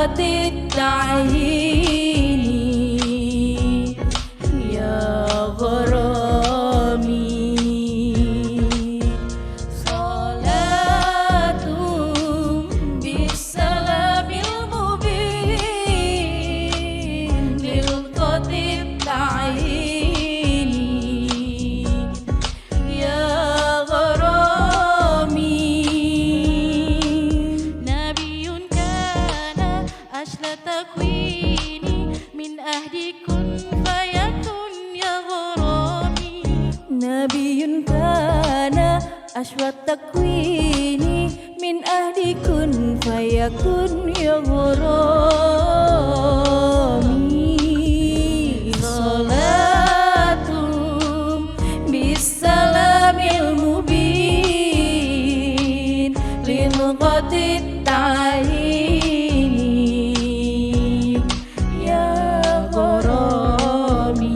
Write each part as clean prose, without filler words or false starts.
للغد التعيين يا غرامي صلاة بالسلام المبين للغد التعيين يا غرامي نبي كان أشل تكويني من أهل كن فيكن يا غرامي نبي كان أشوى التكوين من أهل كن فيكن يا غرامي صلاة بالسلام المبين للغد التعيين يا غرامي.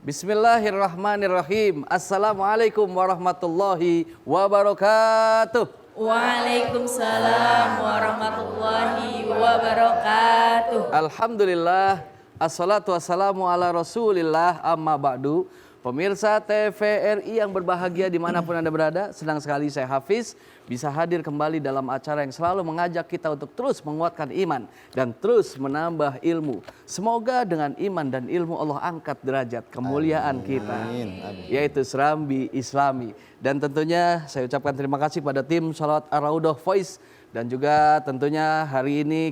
Bismillahirrahmanirrahim. Assalamualaikum warahmatullahi wabarakatuh. Waalaikumsalam warahmatullahi wabarakatuh. Alhamdulillah. Assalatu wassalamu ala rasulillah amma ba'du. Pemirsa TVRI yang berbahagia dimanapun Anda berada, senang sekali saya Hafiz bisa hadir kembali dalam acara yang selalu mengajak kita untuk terus menguatkan iman dan terus menambah ilmu. Semoga dengan iman dan ilmu Allah angkat derajat kemuliaan kita, yaitu Serambi Islami. Dan tentunya saya ucapkan terima kasih pada tim Sholawat Ar-Raudhah Voice. Dan juga tentunya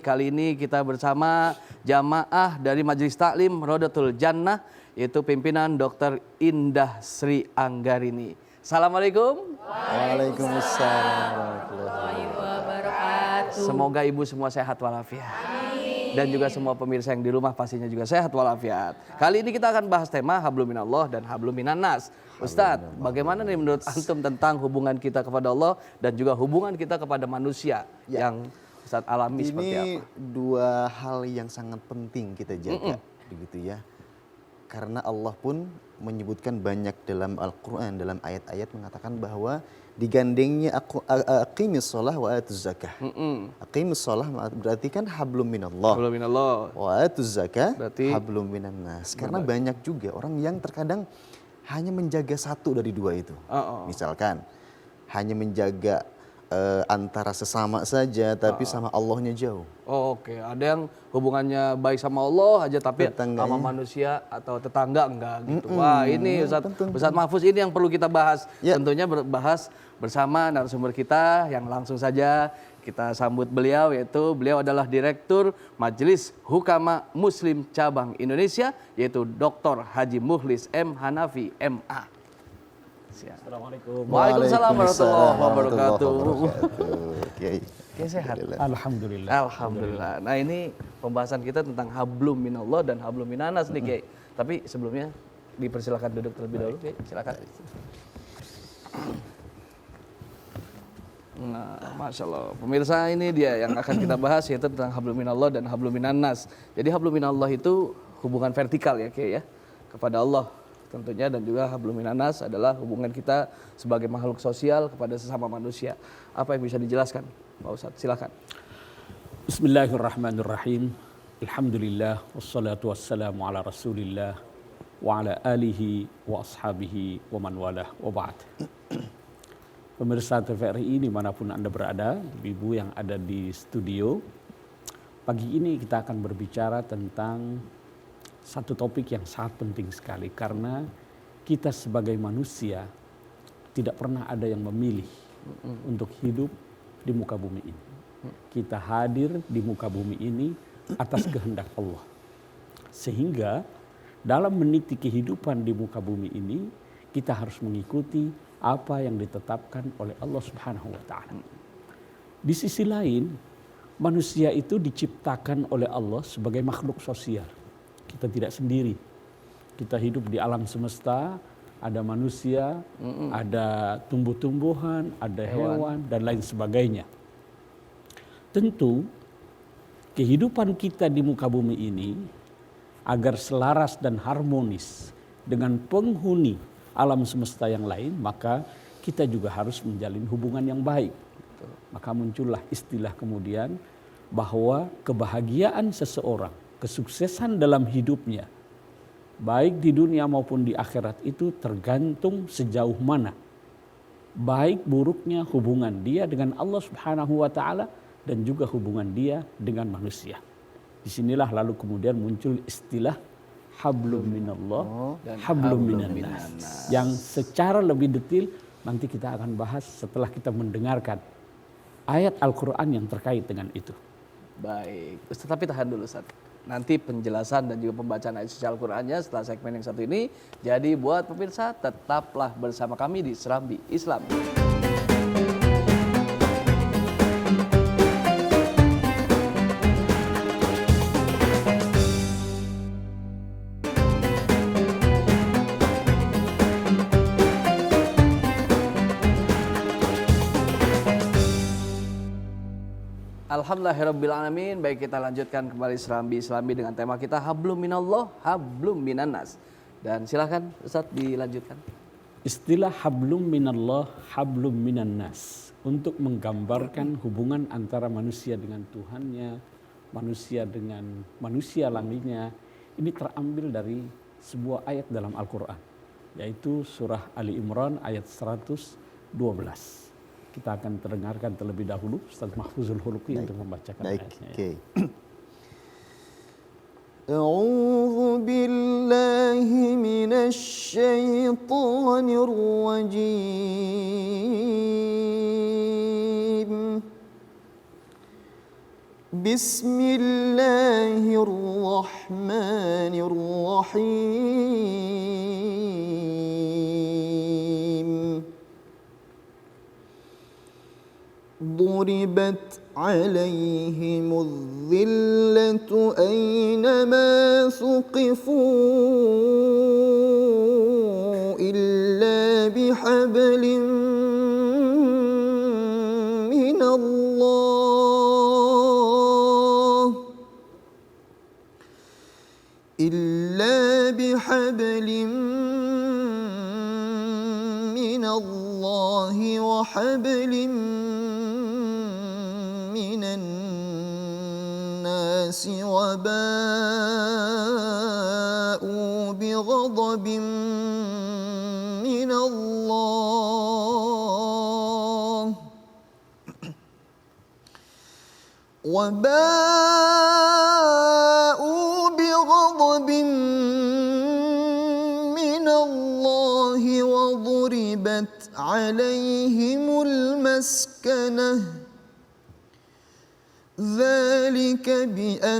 kali ini kita bersama jamaah dari Majelis Taklim Rodatul Jannah, yaitu pimpinan Dr. Indah Sri Anggarini. Assalamualaikum. Waalaikumsalam warahmatullahi Wabarakatuh. Semoga ibu semua sehat walafiat. Dan juga semua pemirsa yang di rumah pastinya juga sehat walafiat. Kali ini kita akan bahas tema Hablum minallah dan Hablum minannas. Ustadz, bagaimana nih menurut antum tentang hubungan kita kepada Allah dan juga hubungan kita kepada manusia yang Ustadz alami seperti apa? Ini dua hal yang sangat penting kita jaga, begitu ya. Karena Allah pun menyebutkan banyak dalam Al-Quran, dalam ayat-ayat mengatakan bahwa digandengnya aqimis sholah wa atuz zakah. Aqimis sholah berarti kan hablum minallah. Hablum minallah. Wa atuz zakah berarti hablum minannas. Karena banyak juga orang yang terkadang hanya menjaga satu dari dua itu. Misalkan hanya menjaga antara sesama saja tapi sama Allahnya jauh. Oke, ada yang hubungannya baik sama Allah aja tapi Tetangganya. sama manusia atau tetangga enggak gitu. Wah, ini Ustadz Mahfuz ini yang perlu kita bahas. Ya. Tentunya bahas bersama narasumber kita yang langsung saja kita sambut beliau, yaitu beliau adalah Direktur Majelis Hukama Muslim Cabang Indonesia, yaitu Dr. Haji Mukhlis M. Hanafi MA. Assalamualaikum. Waalaikumsalam warahmatullahi wabarakatuh. Kiai. Kiai sehat? Alhamdulillah. Alhamdulillah. Nah, ini pembahasan kita tentang hablum minallah dan hablum minannas nih, Kiai. Tapi sebelumnya dipersilakan duduk terlebih dahulu, Kiai. Silakan. Nah, Masya Allah. Pemirsa, ini dia yang akan kita bahas, yaitu tentang hablum minallah dan hablum minannas. Jadi hablum minallah itu hubungan vertikal ya, Kiai ya, kepada Allah tentunya, dan juga hablum minannas adalah hubungan kita sebagai makhluk sosial kepada sesama manusia. Apa yang bisa dijelaskan, Pak Ustadz? Silakan. Bismillahirrahmanirrahim. Alhamdulillah wassalatu wassalamu ala Rasulillah wa ala alihi wa ashabihi wa man walah wa ba'd. Pemirsa TVRI dimanapun Anda berada, ibu yang ada di studio, pagi ini kita akan berbicara tentang satu topik yang sangat penting sekali, karena kita sebagai manusia tidak pernah ada yang memilih untuk hidup di muka bumi ini. Kita hadir di muka bumi ini atas kehendak Allah. Sehingga dalam meniti kehidupan di muka bumi ini, kita harus mengikuti apa yang ditetapkan oleh Allah Subhanahu wa taala. Di sisi lain, manusia itu diciptakan oleh Allah sebagai makhluk sosial. Kita tidak sendiri. Kita hidup di alam semesta, ada manusia, ada tumbuh-tumbuhan, ada hewan, dan lain sebagainya. Tentu kehidupan kita di muka bumi ini agar selaras dan harmonis dengan penghuni alam semesta yang lain, maka kita juga harus menjalin hubungan yang baik. Maka muncullah istilah kemudian bahwa kebahagiaan seseorang, kesuksesan dalam hidupnya, baik di dunia maupun di akhirat itu tergantung sejauh mana baik buruknya hubungan dia dengan Allah Subhanahu wa taala dan juga hubungan dia dengan manusia. Disinilah lalu kemudian muncul istilah hablum minallah dan hablum minannas, yang secara lebih detail nanti kita akan bahas setelah kita mendengarkan ayat Al-Quran yang terkait dengan itu. Baik, Ustaz, tapi tahan dulu Ustaz. Nanti penjelasan dan juga pembacaan ayat suci Al-Qur'annya setelah segmen yang satu ini. Jadi buat pemirsa tetaplah bersama kami di Serambi Islam. Alhamdulillahirrabbilalamin. Baik, kita lanjutkan kembali Serambi Islami dengan tema kita Hablum minallah, hablum minannas. Dan silakan Ustaz dilanjutkan. Istilah hablum minallah, hablum minannas untuk menggambarkan hubungan antara manusia dengan Tuhannya, manusia dengan manusia lainnya. Ini terambil dari sebuah ayat dalam Al-Quran, yaitu surah Ali Imran ayat 112. Kita akan terdengarkan terlebih dahulu Ustaz Mahfuzul Huluki untuk membacakan ayatnya. Okay. A'udzu billahi minasy syaithanir rajim. Bismillahirrahmanirrahim. ضربت عليهم الذلة أينما ثقفوا إلا بحبل من الله وحبل من الناس وباءوا بغضب من الله وضربت عليهم المسكنة ذلك بأنهم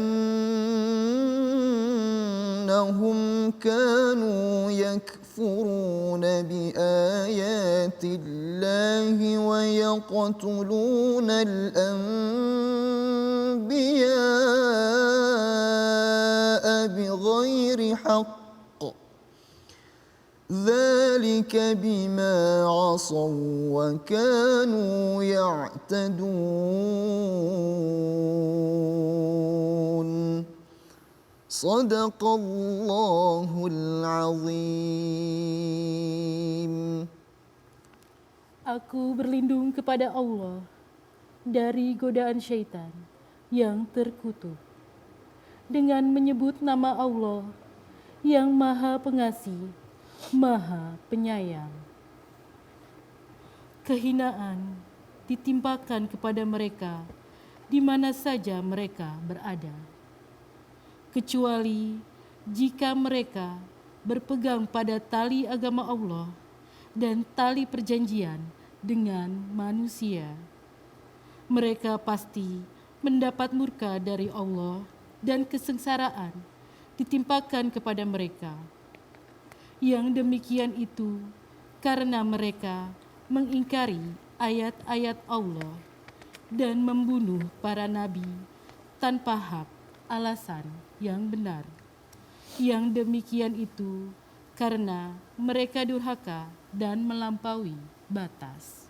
كانوا يكفرون بآيات الله ويقتلون الأنبياء بغير حق ذلك بما عصوا وكانوا يعتدون صدق الله العظيم. Aku berlindung kepada Allah dari godaan syaitan yang terkutuk dengan menyebut nama Allah yang Maha Pengasih, Maha Penyayang. Kehinaan ditimpakan kepada mereka di mana saja mereka berada, kecuali jika mereka berpegang pada tali agama Allah dan tali perjanjian dengan manusia. Mereka pasti mendapat murka dari Allah dan kesengsaraan ditimpakan kepada mereka. Yang demikian itu karena mereka mengingkari ayat-ayat Allah dan membunuh para nabi tanpa hak alasan yang benar. Yang demikian itu karena mereka durhaka dan melampaui batas.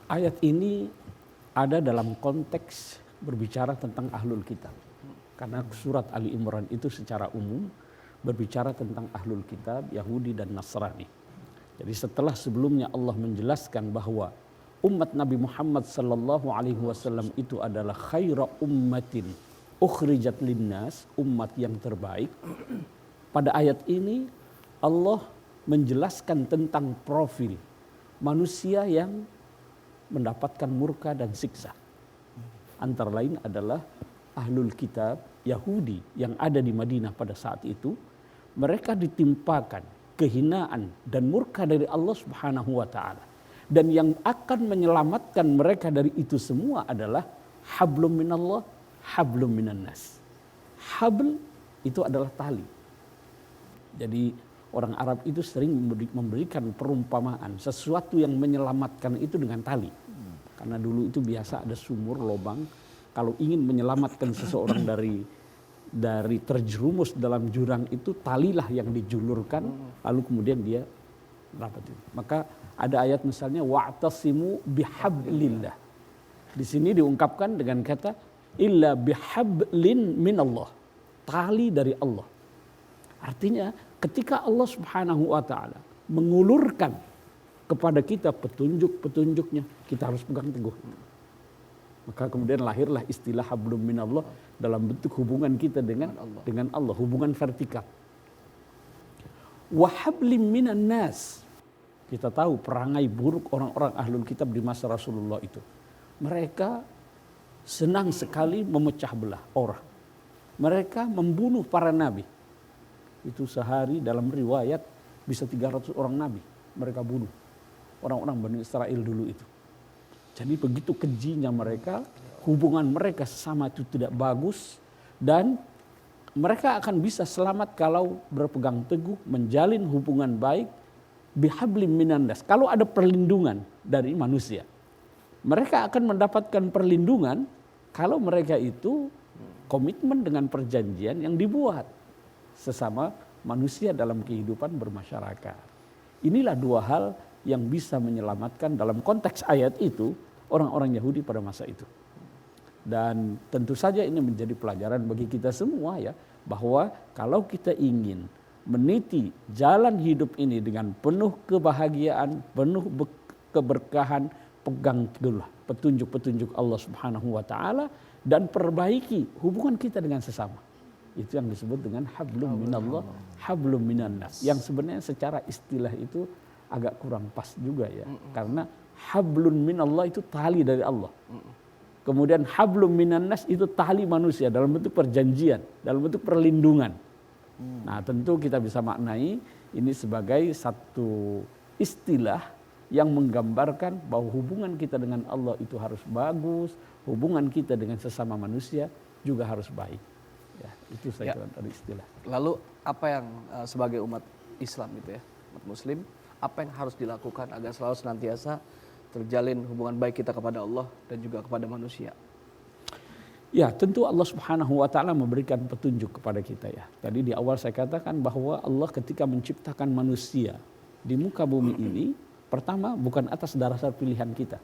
Ayat ini ada dalam konteks berbicara tentang ahlul kitab. Karena surat Ali Imran itu secara umum berbicara tentang ahlul kitab, Yahudi dan Nasrani. Jadi setelah sebelumnya Allah menjelaskan bahwa umat Nabi Muhammad sallallahu alaihi wasallam itu adalah khaira ummatin ukhrijat linnas, umat yang terbaik. Pada ayat ini Allah menjelaskan tentang profil manusia yang mendapatkan murka dan siksa. Antara lain adalah ahlul kitab Yahudi yang ada di Madinah pada saat itu. Mereka ditimpakan kehinaan dan murka dari Allah Subhanahu wa taala. Dan yang akan menyelamatkan mereka dari itu semua adalah hablum minallah, hablum minannas. Habl itu adalah tali. Jadi orang Arab itu sering memberikan perumpamaan sesuatu yang menyelamatkan itu dengan tali. Karena dulu itu biasa ada sumur, lubang. Kalau ingin menyelamatkan seseorang dari terjerumus dalam jurang itu, talilah yang dijulurkan, lalu kemudian dia dapat itu. Maka ada ayat misalnya wa'tasimu bihablillah. Di sini diungkapkan dengan kata illa bihablin minallah, tali dari Allah. Artinya ketika Allah Subhanahu wa taala mengulurkan kepada kita petunjuk-petunjuknya, kita harus pegang teguh. Maka kemudian lahirlah istilah hablum minallah dalam bentuk hubungan kita dengan Allah, hubungan vertikal. Wa hablim minan nas. Kita tahu perangai buruk orang-orang ahlul kitab di masa Rasulullah itu. Mereka senang sekali memecah belah orang. Mereka membunuh para nabi. Itu sehari dalam riwayat bisa 300 orang nabi mereka bunuh. Orang-orang Bani Israel dulu itu. Jadi begitu kejinya mereka, hubungan mereka sesama itu tidak bagus, dan mereka akan bisa selamat kalau berpegang teguh, menjalin hubungan baik, bihablim minannas. Kalau ada perlindungan dari manusia, mereka akan mendapatkan perlindungan kalau mereka itu komitmen dengan perjanjian yang dibuat sesama manusia dalam kehidupan bermasyarakat. Inilah dua hal yang bisa menyelamatkan dalam konteks ayat itu orang-orang Yahudi pada masa itu. Dan tentu saja ini menjadi pelajaran bagi kita semua ya, bahwa kalau kita ingin meniti jalan hidup ini dengan penuh kebahagiaan, penuh keberkahan, pegang teguhlah petunjuk-petunjuk Allah Subhanahu wa taala dan perbaiki hubungan kita dengan sesama. Itu yang disebut dengan hablum minallah, hablum minannas. Yang sebenarnya secara istilah itu agak kurang pas juga ya. Karena hablun minallah itu tali dari Allah. Kemudian hablum minannas itu tali manusia dalam bentuk perjanjian, dalam bentuk perlindungan. Nah, tentu kita bisa maknai ini sebagai satu istilah yang menggambarkan bahwa hubungan kita dengan Allah itu harus bagus, hubungan kita dengan sesama manusia juga harus baik. Ya, itu saya kira dari istilah. Lalu apa yang sebagai umat Islam itu ya, umat Muslim, apa yang harus dilakukan agar selalu senantiasa terjalin hubungan baik kita kepada Allah dan juga kepada manusia? Ya, tentu Allah Subhanahu wa taala memberikan petunjuk kepada kita ya. Tadi di awal saya katakan bahwa Allah ketika menciptakan manusia di muka bumi ini, pertama bukan atas dasar pilihan kita.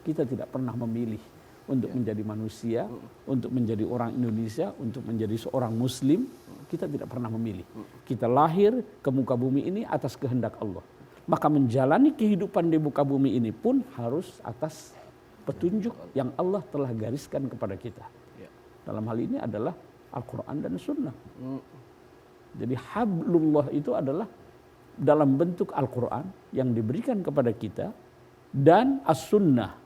Kita tidak pernah memilih untuk menjadi manusia, untuk menjadi orang Indonesia, untuk menjadi seorang Muslim. Kita tidak pernah memilih. Kita lahir ke muka bumi ini atas kehendak Allah. Maka menjalani kehidupan di muka bumi ini pun harus atas petunjuk yang Allah telah gariskan kepada kita. Dalam hal ini adalah Al-Quran dan Sunnah. Jadi hablullah itu adalah dalam bentuk Al-Quran yang diberikan kepada kita dan As-Sunnah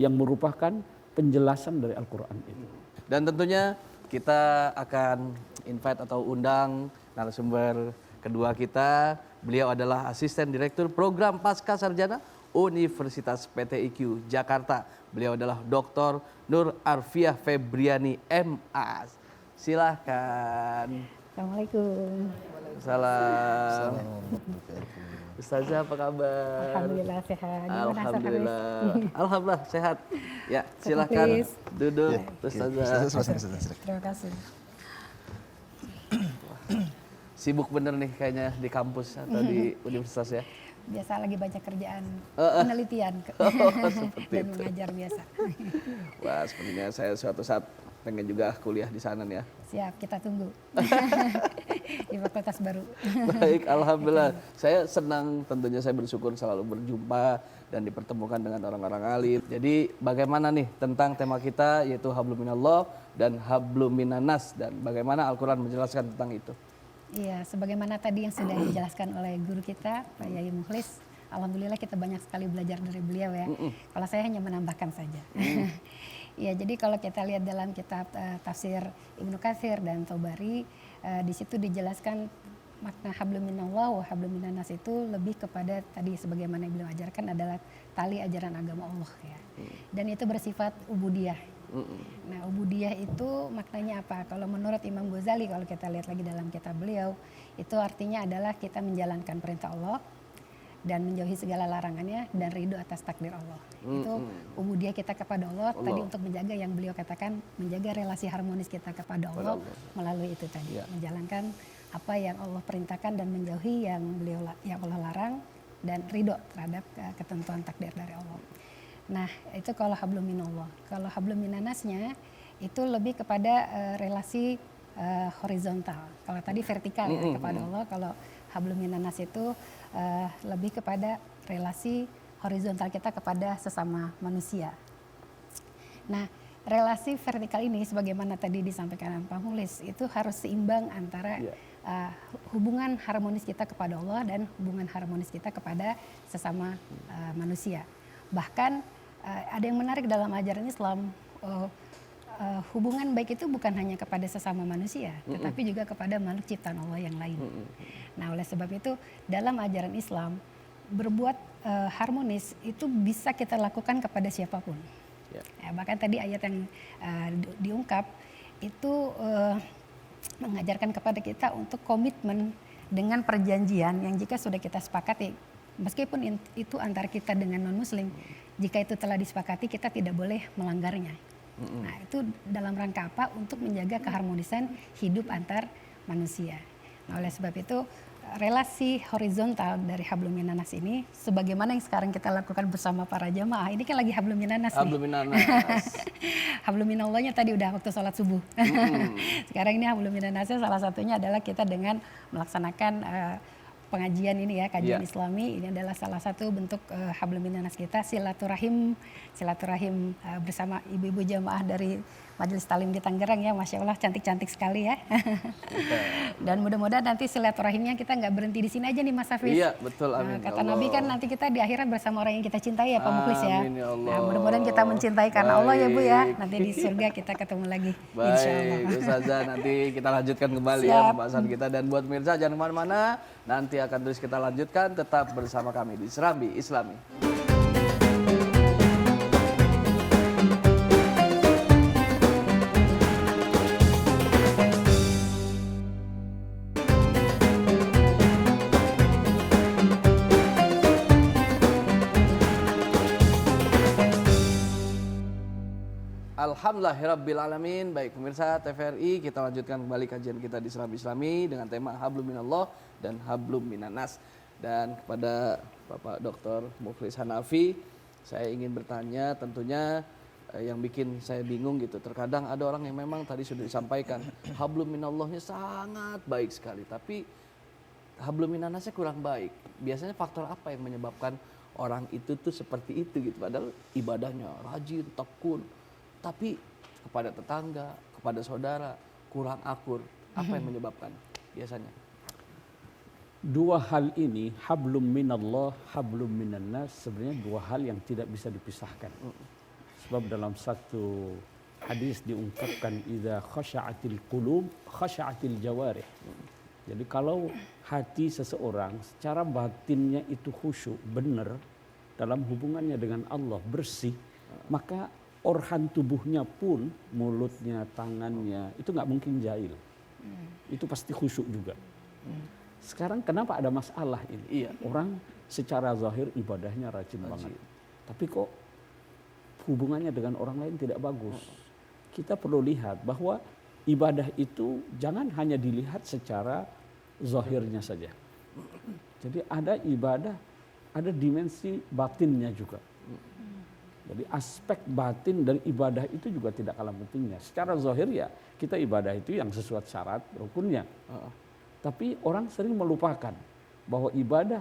yang merupakan penjelasan dari Al-Quran itu. Dan tentunya kita akan invite atau undang narasumber kedua kita. Beliau adalah Asisten Direktur Program Pasca Sarjana Universitas PTIQ Jakarta. Beliau adalah Dr. Nur Arfiah Febriani MA. Silahkan. Assalamualaikum. Salam. Ustazah apa kabar? Alhamdulillah sehat. Alhamdulillah. Alhamdulillah sehat. Ya, silakan duduk Ustazah. Terima kasih. Sibuk bener nih kayaknya di kampus atau di universitas ya? Biasa lagi banyak kerjaan penelitian dan mengajar biasa. Wah, sepertinya saya suatu saat pengen juga kuliah di sana nih ya. Siap, kita tunggu. di fakultas baru. Baik, alhamdulillah. Saya senang, tentunya saya bersyukur selalu berjumpa dan dipertemukan dengan orang-orang alim. Jadi bagaimana nih tentang tema kita yaitu hablum minallah dan hablum minanas, dan bagaimana Al-Qur'an menjelaskan tentang itu. Iya, sebagaimana tadi yang sudah dijelaskan oleh guru kita, Pak Yai Mukhlis, alhamdulillah kita banyak sekali belajar dari beliau ya. Kalau saya hanya menambahkan saja. Ya, jadi kalau kita lihat dalam kitab tafsir Ibnu Katsir dan Tobari, di situ dijelaskan makna hablum minallah wa hablum minanas itu lebih kepada tadi sebagaimana yang beliau ajarkan adalah tali ajaran agama Allah ya. Dan itu bersifat ubudiyah. Nah, ubudiyah itu maknanya apa? Kalau menurut Imam Ghazali, kalau kita lihat lagi dalam kitab beliau, itu artinya adalah kita menjalankan perintah Allah dan menjauhi segala larangannya dan ridho atas takdir Allah. Itu ubudiyah kita kepada Allah. Tadi untuk menjaga yang beliau katakan, menjaga relasi harmonis kita kepada Allah melalui itu tadi, menjalankan apa yang Allah perintahkan dan menjauhi yang Allah larang dan ridho terhadap ketentuan takdir dari Allah. Nah, itu kalau hablum minallah. Kalau hablum minanasnya itu lebih kepada relasi horizontal. Kalau tadi vertikal ya kepada Allah, kalau hablum minanas itu lebih kepada relasi horizontal kita kepada sesama manusia. Nah, relasi vertikal ini sebagaimana tadi disampaikan Pak Mukhlis itu harus seimbang antara hubungan harmonis kita kepada Allah dan hubungan harmonis kita kepada sesama manusia. Bahkan ada yang menarik dalam ajaran Islam, hubungan baik itu bukan hanya kepada sesama manusia, tetapi juga kepada makhluk ciptaan Allah yang lain. Nah, oleh sebab itu dalam ajaran Islam berbuat harmonis itu bisa kita lakukan kepada siapapun. Ya, bahkan tadi ayat yang diungkap itu mengajarkan kepada kita untuk komitmen dengan perjanjian yang jika sudah kita sepakati, meskipun itu antara kita dengan non-muslim, jika itu telah disepakati kita tidak boleh melanggarnya. Nah, itu dalam rangka apa? Untuk menjaga keharmonisan hidup antar manusia. Nah, oleh sebab itu relasi horizontal dari hablum minanas ini sebagaimana yang sekarang kita lakukan bersama para jamaah, ini kan lagi hablum minanas nih. Hablum minanas. Hablum minallahnya tadi udah waktu sholat subuh. Sekarang ini hablum minanasnya salah satunya adalah kita dengan melaksanakan pengajian ini ya, kajian Islami. Ini adalah salah satu bentuk hablum minanas kita, silaturahim bersama ibu-ibu jamaah dari Majelis Talim di Tangerang ya, Masya Allah cantik-cantik sekali ya. Dan mudah-mudahan nanti silaturahimnya kita nggak berhenti di sini aja nih Mas Hafiz. Iya, betul, amin. Kata Nabi kan nanti kita di akhirat bersama orang yang kita cintai ya Pak Mukhlis ya. Amin, ya Allah. Nah, mudah-mudahan kita mencintai karena Allah ya Bu ya. Nanti di surga kita ketemu lagi. Insya Allah. Baik, Ustazah, nanti kita lanjutkan kembali ya pembahasan kita. Dan buat pemirsa jangan kemana-mana, nanti akan terus kita lanjutkan, tetap bersama kami di Serambi Islami. Alhamdulillahirrabbilalamin. Baik pemirsa TVRI, kita lanjutkan kembali kajian kita di Serambi Islami dengan tema hablum minallah dan hablum minanas. Dan kepada Bapak Dr. Mukhlis Hanafi, saya ingin bertanya tentunya yang bikin saya bingung gitu. Terkadang ada orang yang memang tadi sudah disampaikan hablum minallahnya sangat baik sekali, tapi hablum minanasnya kurang baik. Biasanya faktor apa yang menyebabkan orang itu tuh seperti itu gitu? Padahal ibadahnya rajin, tekun, tapi kepada tetangga, kepada saudara kurang akur. Apa yang menyebabkan biasanya? Dua hal ini, hablum minallah, hablum minannas, sebenarnya dua hal yang tidak bisa dipisahkan. Sebab dalam satu hadis diungkapkan idza khasha'atil qulub khasha'atil jawarih. Jadi kalau hati seseorang secara batinnya itu khusyuk, benar dalam hubungannya dengan Allah, bersih, maka organ tubuhnya pun, mulutnya, tangannya, itu nggak mungkin jahil. Itu pasti khusyuk juga. Sekarang kenapa ada masalah ini? Iya. Orang secara zahir ibadahnya rajin banget. Tapi kok hubungannya dengan orang lain tidak bagus. Kita perlu lihat bahwa ibadah itu jangan hanya dilihat secara zahirnya saja. Jadi ada ibadah, ada dimensi batinnya juga. Jadi aspek batin dari ibadah itu juga tidak kalah pentingnya. Secara zahir ya kita ibadah itu yang sesuai syarat rukunnya. Tapi orang sering melupakan bahwa ibadah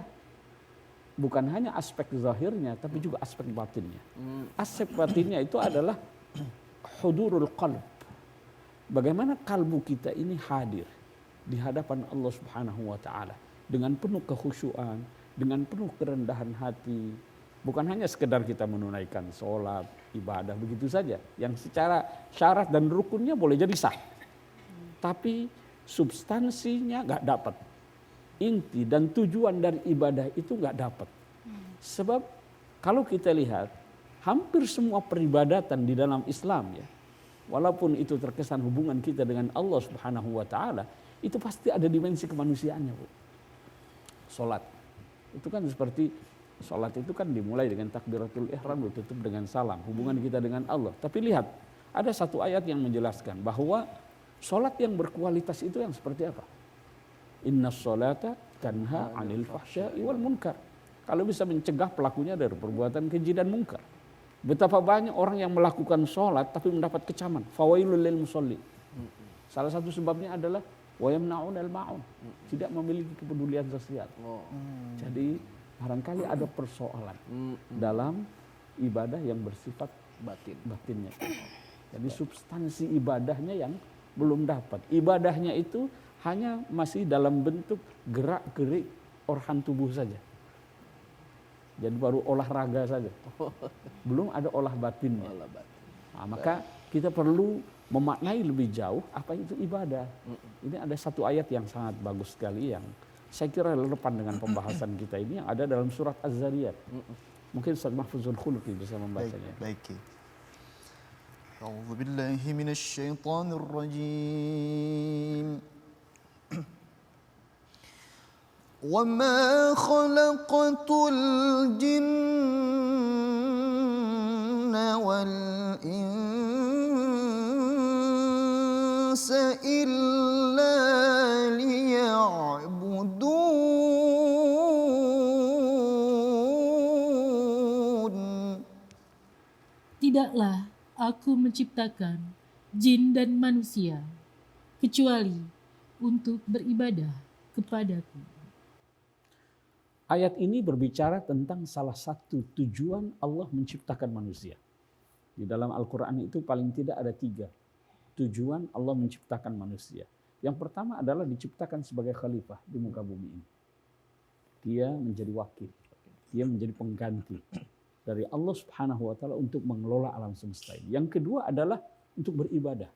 bukan hanya aspek zahirnya, tapi juga aspek batinnya. Aspek batinnya itu adalah hudurul qalb. Bagaimana kalbu kita ini hadir di hadapan Allah Subhanahu wa taala dengan penuh kekhusyuan, dengan penuh kerendahan hati. Bukan hanya sekedar kita menunaikan sholat, ibadah begitu saja, yang secara syarat dan rukunnya boleh jadi sah. Tapi substansinya nggak dapat. Inti dan tujuan dari ibadah itu nggak dapat. Sebab kalau kita lihat hampir semua peribadatan di dalam Islam ya, walaupun itu terkesan hubungan kita dengan Allah Subhanahu wa taala, itu pasti ada dimensi kemanusiaannya, Bu. Salat. Itu kan seperti salat itu kan dimulai dengan takbiratul ihram, ditutup dengan salam, hubungan kita dengan Allah. Tapi lihat, ada satu ayat yang menjelaskan bahwa salat yang berkualitas itu yang seperti apa? Inna sholata tanha 'anil fahsya'i wal munkar. Kalau bisa mencegah pelakunya dari perbuatan keji dan mungkar. Betapa banyak orang yang melakukan sholat tapi mendapat kecaman. Fawailul lil musolli. Salah satu sebabnya adalah wa yamna'unal ma'un. Tidak memiliki kepedulian sosial. Jadi barangkali ada persoalan dalam ibadah yang bersifat batinnya. Jadi substansi ibadahnya yang belum dapat. Ibadahnya itu hanya masih dalam bentuk gerak-gerik organ tubuh saja. Jadi baru olahraga saja. Belum ada olah batinnya. Nah, maka kita perlu memaknai lebih jauh apa itu ibadah. Ini ada satu ayat yang sangat bagus sekali yang saya kira relevan dengan pembahasan kita ini yang ada dalam surat Az-Zariyat. Mungkin Ustaz Mahfuzul Khuluqi bisa membacanya. Baik. A'udzu billahi minasy syaithanir rajim. وَمَا خَلَقْتُ الْجِنَّ وَالْإِنسَ إِلَّا لِيَعْبُدُونِ. Tidaklah aku menciptakan jin dan manusia kecuali untuk beribadah kepadaku. Ayat ini berbicara tentang salah satu tujuan Allah menciptakan manusia. Di dalam Al-Quran itu paling tidak ada 3 tujuan Allah menciptakan manusia. Yang pertama adalah diciptakan sebagai khalifah di muka bumi ini. Dia menjadi wakil, dia menjadi pengganti dari Allah Subhanahu wa taala untuk mengelola alam semesta ini. Yang kedua adalah untuk beribadah.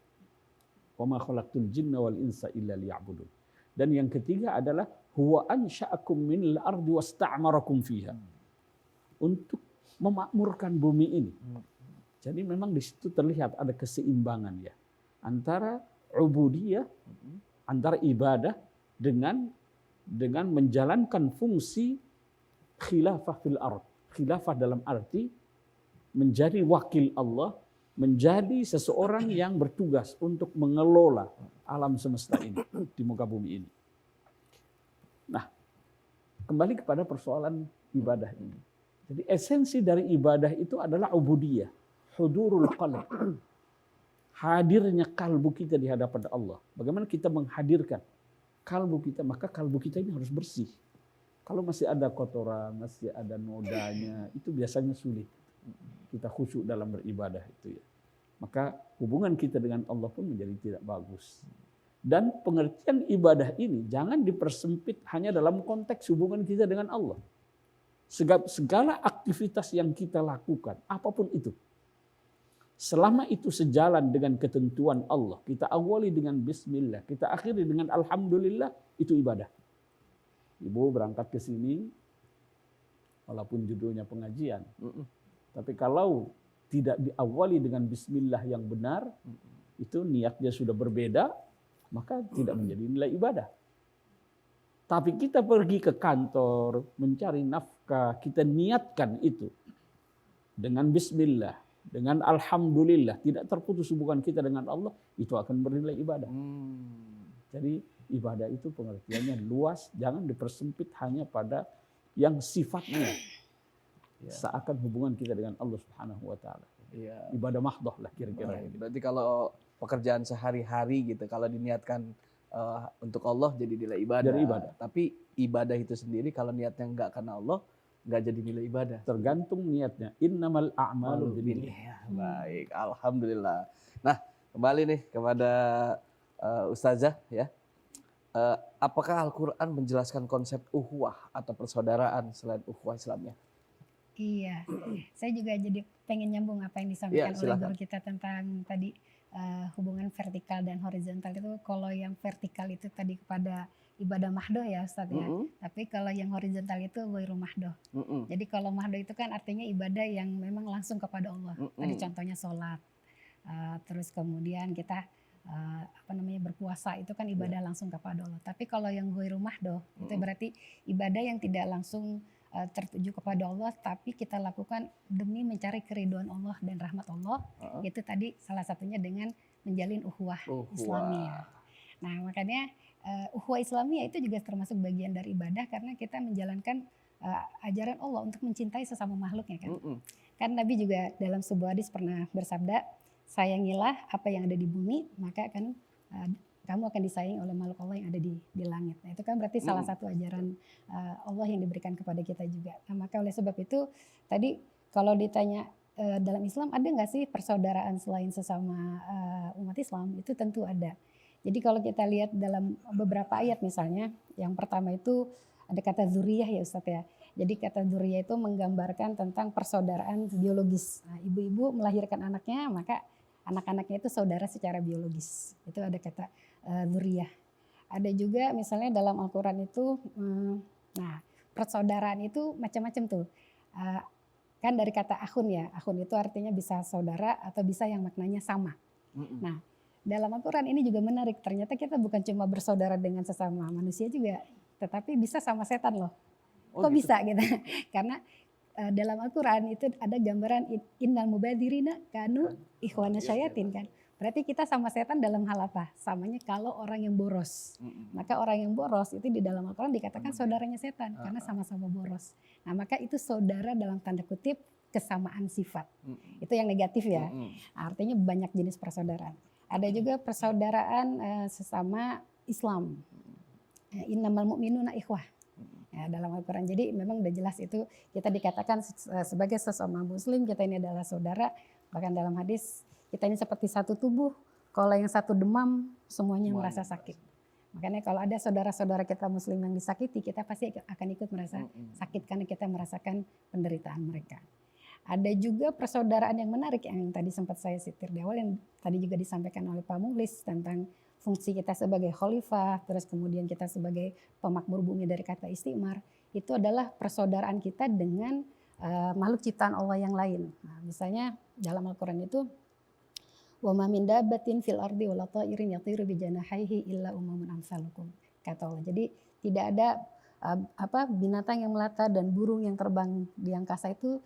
Wa ma khalaqtul jinna wal insa illa liya'budun. Dan yang ketiga adalah huwa ansha'akum minal ardi wasta'marakum fiha. Untuk memakmurkan bumi ini. Jadi memang di situ terlihat ada keseimbangan ya antara ubudiyah, antara ibadah dengan menjalankan fungsi khilafah fil ard. Khilafah dalam arti menjadi wakil Allah, menjadi seseorang yang bertugas untuk mengelola alam semesta ini di muka bumi ini. Nah, kembali kepada persoalan ibadah ini. Jadi esensi dari ibadah itu adalah ubudiyah, hudurul qalb. Hadirnya kalbu kita di hadapan Allah. Bagaimana kita menghadirkan kalbu kita? Maka kalbu kita ini harus bersih. Kalau masih ada kotoran, masih ada nodanya, itu biasanya sulit. Kita khusyuk dalam beribadah itu ya. Maka hubungan kita dengan Allah pun menjadi tidak bagus. Dan pengertian ibadah ini jangan dipersempit hanya dalam konteks hubungan kita dengan Allah. Segala aktivitas yang kita lakukan, apapun itu. Selama itu sejalan dengan ketentuan Allah, kita awali dengan bismillah, kita akhiri dengan alhamdulillah, itu ibadah. Ibu berangkat ke sini, walaupun judulnya pengajian. Tapi kalau tidak diawali dengan bismillah yang benar, itu niatnya sudah berbeda, maka tidak menjadi nilai ibadah. Tapi kita pergi ke kantor, mencari nafkah, kita niatkan itu dengan bismillah, dengan alhamdulillah, tidak terputus hubungan kita dengan Allah, itu akan bernilai ibadah. Jadi ibadah itu pengertiannya luas, jangan dipersempit hanya pada yang sifatnya seakan hubungan kita dengan Allah Subhanahu wa taala. Ibadah mahdoh lah kira-kira. Berarti kalau pekerjaan sehari-hari gitu, kalau diniatkan untuk Allah jadi nilai ibadah. Jadi ibadah. Tapi ibadah itu sendiri kalau niatnya nggak karena Allah, nggak jadi nilai ibadah. Tergantung niatnya. Innamal a'malu binniyat. Ya, baik, alhamdulillah. Nah, kembali nih kepada Ustazah ya. Apakah Al-Quran menjelaskan konsep ukhuwah atau persaudaraan selain ukhuwah Islamnya? Iya, saya juga jadi pengen nyambung apa yang disampaikan oleh silakan. guru kita tentang tadi hubungan vertikal dan horizontal itu. Kalau yang vertikal itu tadi kepada ibadah mahdoh ya Ustadz ya. Tapi kalau yang horizontal itu ghairu mahdoh. Jadi kalau mahdoh itu kan artinya ibadah yang memang langsung kepada Allah. Tadi contohnya sholat. Terus kemudian kita berpuasa itu kan ibadah langsung kepada Allah. Tapi kalau yang ghairu mahdoh itu berarti ibadah yang tidak langsung tertuju kepada Allah, tapi kita lakukan demi mencari keridhaan Allah dan rahmat Allah. Itu tadi salah satunya dengan menjalin ukhuwah Islamiyah. Nah makanya ukhuwah Islamiyah itu juga termasuk bagian dari ibadah karena kita menjalankan ajaran Allah untuk mencintai sesama makhluknya kan. Kan Nabi juga dalam sebuah hadis pernah bersabda, sayangilah apa yang ada di bumi, maka akan kamu akan disayangi oleh makhluk Allah yang ada di langit. Nah, itu kan berarti salah satu ajaran Allah yang diberikan kepada kita juga. Nah, maka oleh sebab itu tadi kalau ditanya dalam Islam ada nggak sih persaudaraan selain sesama umat Islam? Itu tentu ada. Jadi kalau kita lihat dalam beberapa ayat misalnya, yang pertama itu ada kata dzuriyah ya Ustadz ya. Jadi kata dzuriyah itu menggambarkan tentang persaudaraan biologis. Nah, ibu-ibu melahirkan anaknya, maka anak-anaknya itu saudara secara biologis. Itu ada kata dzuriyah. Ada juga misalnya dalam Al-Quran itu, persaudaraan itu macam-macam tuh. Kan dari kata akhun ya, akhun itu artinya bisa saudara atau bisa yang maknanya sama. Nah dalam Al-Quran ini juga menarik, ternyata kita bukan cuma bersaudara dengan sesama manusia juga, tetapi bisa sama setan loh. Kok gitu? Bisa gitu? Karena dalam Al-Quran itu ada gambaran innal mubadirina kanu ikhwana syayatin kan. Berarti kita sama setan dalam hal apa? Samanya kalau orang yang boros. Maka orang yang boros itu di dalam Al-Quran dikatakan saudaranya setan karena sama-sama boros. Nah maka itu saudara dalam tanda kutip kesamaan sifat. Itu yang negatif ya. Artinya banyak jenis persaudaraan. Ada juga persaudaraan sesama Islam. Innamal mu'minuna ikhwah. Ya, dalam Al-Quran. Jadi memang udah jelas itu kita dikatakan sebagai sesama muslim kita ini adalah saudara. Bahkan dalam hadis kita ini seperti satu tubuh. Kalau yang satu demam semuanya merasa sakit. Makanya kalau ada saudara-saudara kita muslim yang disakiti kita pasti akan ikut merasa sakit karena kita merasakan penderitaan mereka. Ada juga persaudaraan yang menarik yang tadi sempat saya sitir di awal yang tadi juga disampaikan oleh Pak Mukhlis tentang fungsi kita sebagai khalifah, terus kemudian kita sebagai pemakmur bumi dari kata istimar, itu adalah persaudaraan kita dengan makhluk ciptaan Allah yang lain. Nah, misalnya dalam Al-Quran itu, wa ma min dabbatin fil ardi wala ta'irin yatiru bi janahihi illa umamun amsalukum. Kata Allah. Jadi tidak ada binatang yang melata dan burung yang terbang di angkasa itu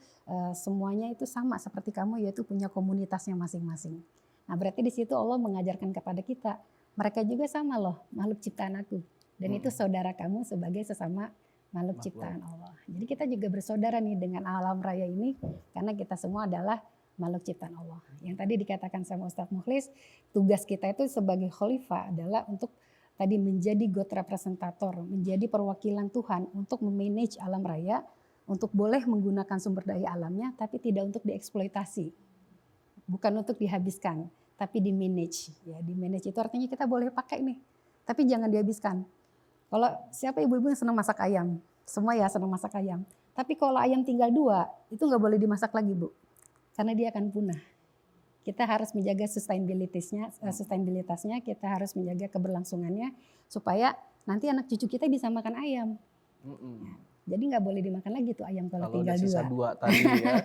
semuanya itu sama seperti kamu, yaitu punya komunitasnya masing-masing. Nah, berarti di situ Allah mengajarkan kepada kita, mereka juga sama loh, makhluk ciptaan aku. Dan itu saudara kamu sebagai sesama makhluk ciptaan Allah. Jadi kita juga bersaudara nih dengan alam raya ini, karena kita semua adalah makhluk ciptaan Allah. Yang tadi dikatakan sama Ustadz Mukhlis, tugas kita itu sebagai khalifah adalah untuk tadi menjadi God representator, menjadi perwakilan Tuhan untuk memanage alam raya, untuk boleh menggunakan sumber daya alamnya, tapi tidak untuk dieksploitasi. Bukan untuk dihabiskan, tapi di manage. Ya, di manage itu artinya kita boleh pakai nih, tapi jangan dihabiskan. Kalau siapa ibu-ibu yang senang masak ayam, semua ya senang masak ayam. Tapi kalau ayam tinggal 2, itu nggak boleh dimasak lagi Bu, karena dia akan punah. Kita harus menjaga sustainabilitasnya, kita harus menjaga keberlangsungannya supaya nanti anak cucu kita bisa makan ayam. Jadi nggak boleh dimakan lagi tuh ayam kalau tinggal 2. Kalau sisa 2 tadi ya,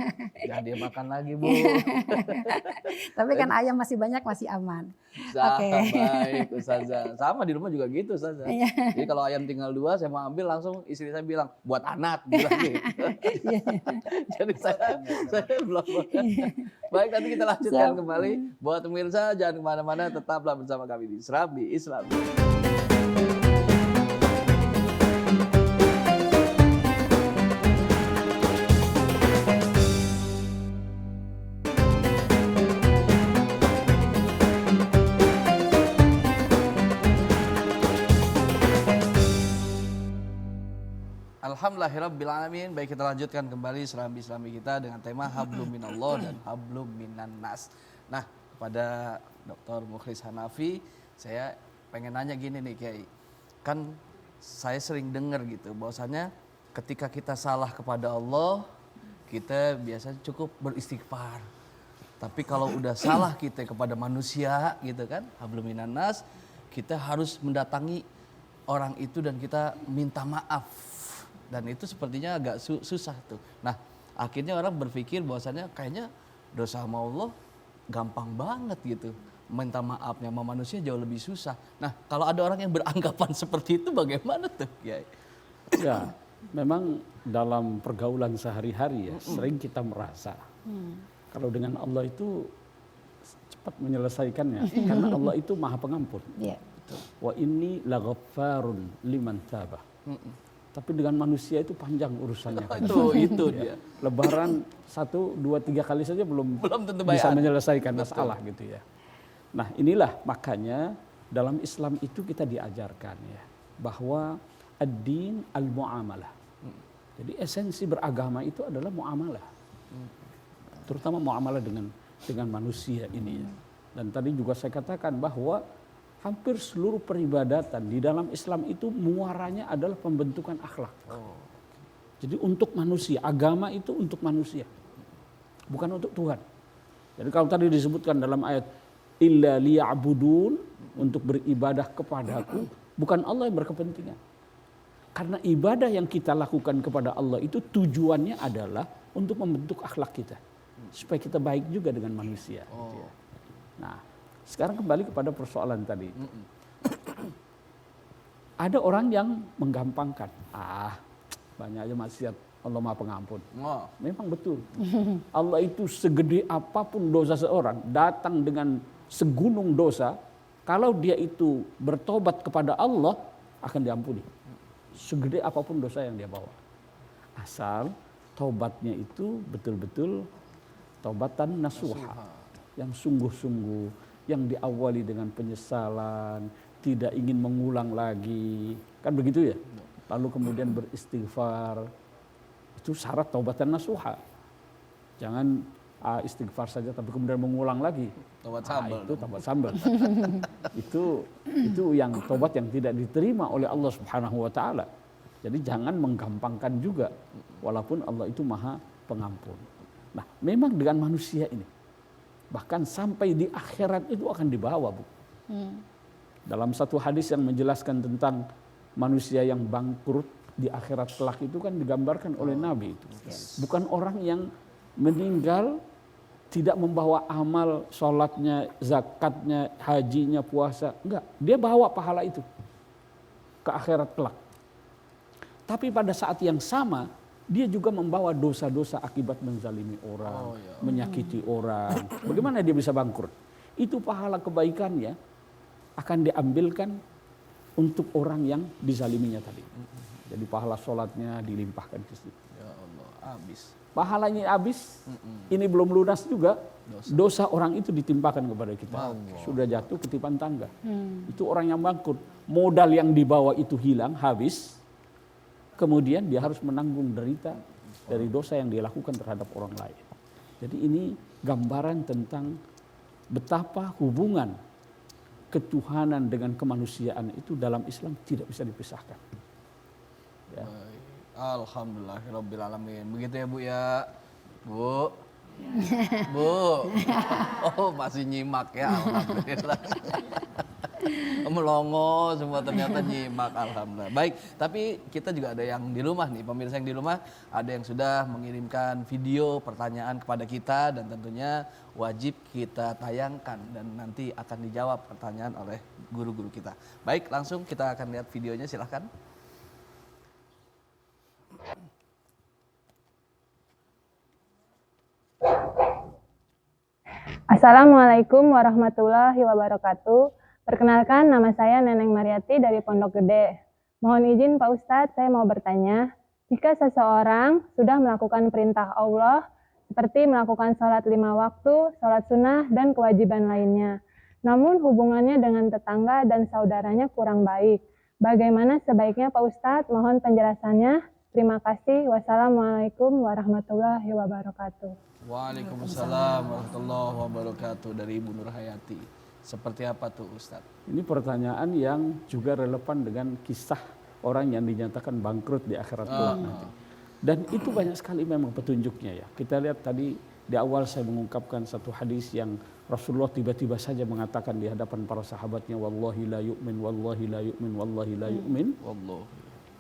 jangan dia makan lagi Bu. Tapi kan ayam masih banyak, masih aman. Oke. Baik Ustazah. Sama di rumah juga gitu Ustazah. Jadi kalau ayam tinggal 2 saya mau ambil langsung istri saya bilang buat anak bilang gitu. Jadi saya belum. Baik, nanti kita lanjutkan kembali. Buat pemirsa jangan kemana-mana, tetaplah bersama kami di Serambi Islam. Alhamdulillahirrabbilalamin. Baik, kita lanjutkan kembali serambi-serambi kita dengan tema hablum minallah dan hablum minan nas. Nah, kepada Dr. Mukhlis Hanafi, saya pengen nanya gini nih Kiai. Kan saya sering dengar gitu bahwasanya ketika kita salah kepada Allah, kita biasanya cukup beristighfar. Tapi kalau udah salah kita kepada manusia gitu kan, hablum minan nas, kita harus mendatangi orang itu dan kita minta maaf. Dan itu sepertinya agak susah tuh. Nah, akhirnya orang berpikir bahwasannya kayaknya dosa sama Allah gampang banget gitu. Minta maafnya sama manusia jauh lebih susah. Nah, kalau ada orang yang beranggapan seperti itu bagaimana tuh, Kiai? Ya, memang dalam pergaulan sehari-hari ya sering kita merasa kalau dengan Allah itu cepat menyelesaikannya karena Allah itu Maha Pengampun. Iya. Wa inni laghaffarun liman taba. Tapi dengan manusia itu panjang urusannya. Itu dia. Lebaran 1, 2, 3 kali saja belum tentu bisa bayar. menyelesaikan masalah gitu ya. Nah, inilah makanya dalam Islam itu kita diajarkan ya bahwa ad-din al-muamalah. Jadi esensi beragama itu adalah muamalah. Terutama muamalah dengan manusia ini ya. Dan tadi juga saya katakan bahwa hampir seluruh peribadatan di dalam Islam itu muaranya adalah pembentukan akhlak. Jadi untuk manusia, agama itu untuk manusia. Bukan untuk Tuhan. Jadi kalau tadi disebutkan dalam ayat illa liya'budun, untuk beribadah kepadaku, bukan Allah yang berkepentingan. Karena ibadah yang kita lakukan kepada Allah itu tujuannya adalah untuk membentuk akhlak kita. Supaya kita baik juga dengan manusia. Gitu ya. Nah, sekarang kembali kepada persoalan tadi. Ada orang yang menggampangkan. Banyak aja maksiat, Allah Maha Pengampun. Memang betul. Allah itu segede apapun dosa seorang, datang dengan segunung dosa, kalau dia itu bertobat kepada Allah, akan diampuni. Segede apapun dosa yang dia bawa. Asal tobatnya itu betul-betul taubatan nasuha. Yang sungguh-sungguh, yang diawali dengan penyesalan, tidak ingin mengulang lagi, kan begitu ya. Lalu kemudian beristighfar, itu syarat taubatan nasuha. Jangan istighfar saja tapi kemudian mengulang lagi. Tobat sambal. Itu tobat sambal. itu yang tobat yang tidak diterima oleh Allah Subhanahu wa taala. Jadi jangan menggampangkan juga walaupun Allah itu Maha Pengampun. Nah, memang dengan manusia ini bahkan sampai di akhirat itu akan dibawa, Bu. Dalam satu hadis yang menjelaskan tentang manusia yang bangkrut di akhirat kelak itu kan digambarkan oleh Nabi itu. Bukan orang yang meninggal tidak membawa amal, sholatnya, zakatnya, hajinya, puasa. Enggak, dia bawa pahala itu ke akhirat kelak. Tapi pada saat yang sama, dia juga membawa dosa-dosa akibat menzalimi orang, menyakiti orang. Bagaimana dia bisa bangkrut? Itu pahala kebaikannya akan diambilkan untuk orang yang dizaliminya tadi. Jadi pahala sholatnya dilimpahkan ke situ. Ya Allah, habis. Pahalanya habis, ini belum lunas juga, dosa orang itu ditimpakan kepada kita. Sudah jatuh ketipan tangga. Itu orang yang bangkrut. Modal yang dibawa itu hilang, habis. Kemudian dia harus menanggung derita dari dosa yang dia lakukan terhadap orang lain. Jadi ini gambaran tentang betapa hubungan ketuhanan dengan kemanusiaan itu dalam Islam tidak bisa dipisahkan. Ya. Alhamdulillahirrabbilalamin. Begitu ya Bu ya. Bu. Bu. Oh masih nyimak ya, alhamdulillah. Melongo semua ternyata nyimak, alhamdulillah. Baik, tapi kita juga ada yang di rumah nih, pemirsa yang di rumah ada yang sudah mengirimkan video pertanyaan kepada kita dan tentunya wajib kita tayangkan dan nanti akan dijawab pertanyaan oleh guru-guru kita. Baik, langsung kita akan lihat videonya, silahkan. Assalamualaikum warahmatullahi wabarakatuh. Perkenalkan, nama saya Neneng Mariati dari Pondok Gede. Mohon izin Pak Ustadz, saya mau bertanya, jika seseorang sudah melakukan perintah Allah, seperti melakukan sholat 5 waktu, sholat sunnah, dan kewajiban lainnya, namun hubungannya dengan tetangga dan saudaranya kurang baik, bagaimana sebaiknya Pak Ustadz? Mohon penjelasannya. Terima kasih. Wassalamualaikum warahmatullahi wabarakatuh. Waalaikumsalam warahmatullahi wabarakatuh dari Ibu Nur Hayati. Seperti apa tuh Ustadz? Ini pertanyaan yang juga relevan dengan kisah orang yang dinyatakan bangkrut di akhirat kelak nanti. Dan itu banyak sekali memang petunjuknya ya. Kita lihat tadi di awal saya mengungkapkan satu hadis yang Rasulullah tiba-tiba saja mengatakan di hadapan para sahabatnya, wallahi la yu'min, wallahi la yu'min, wallahi la yu'min. Wallah.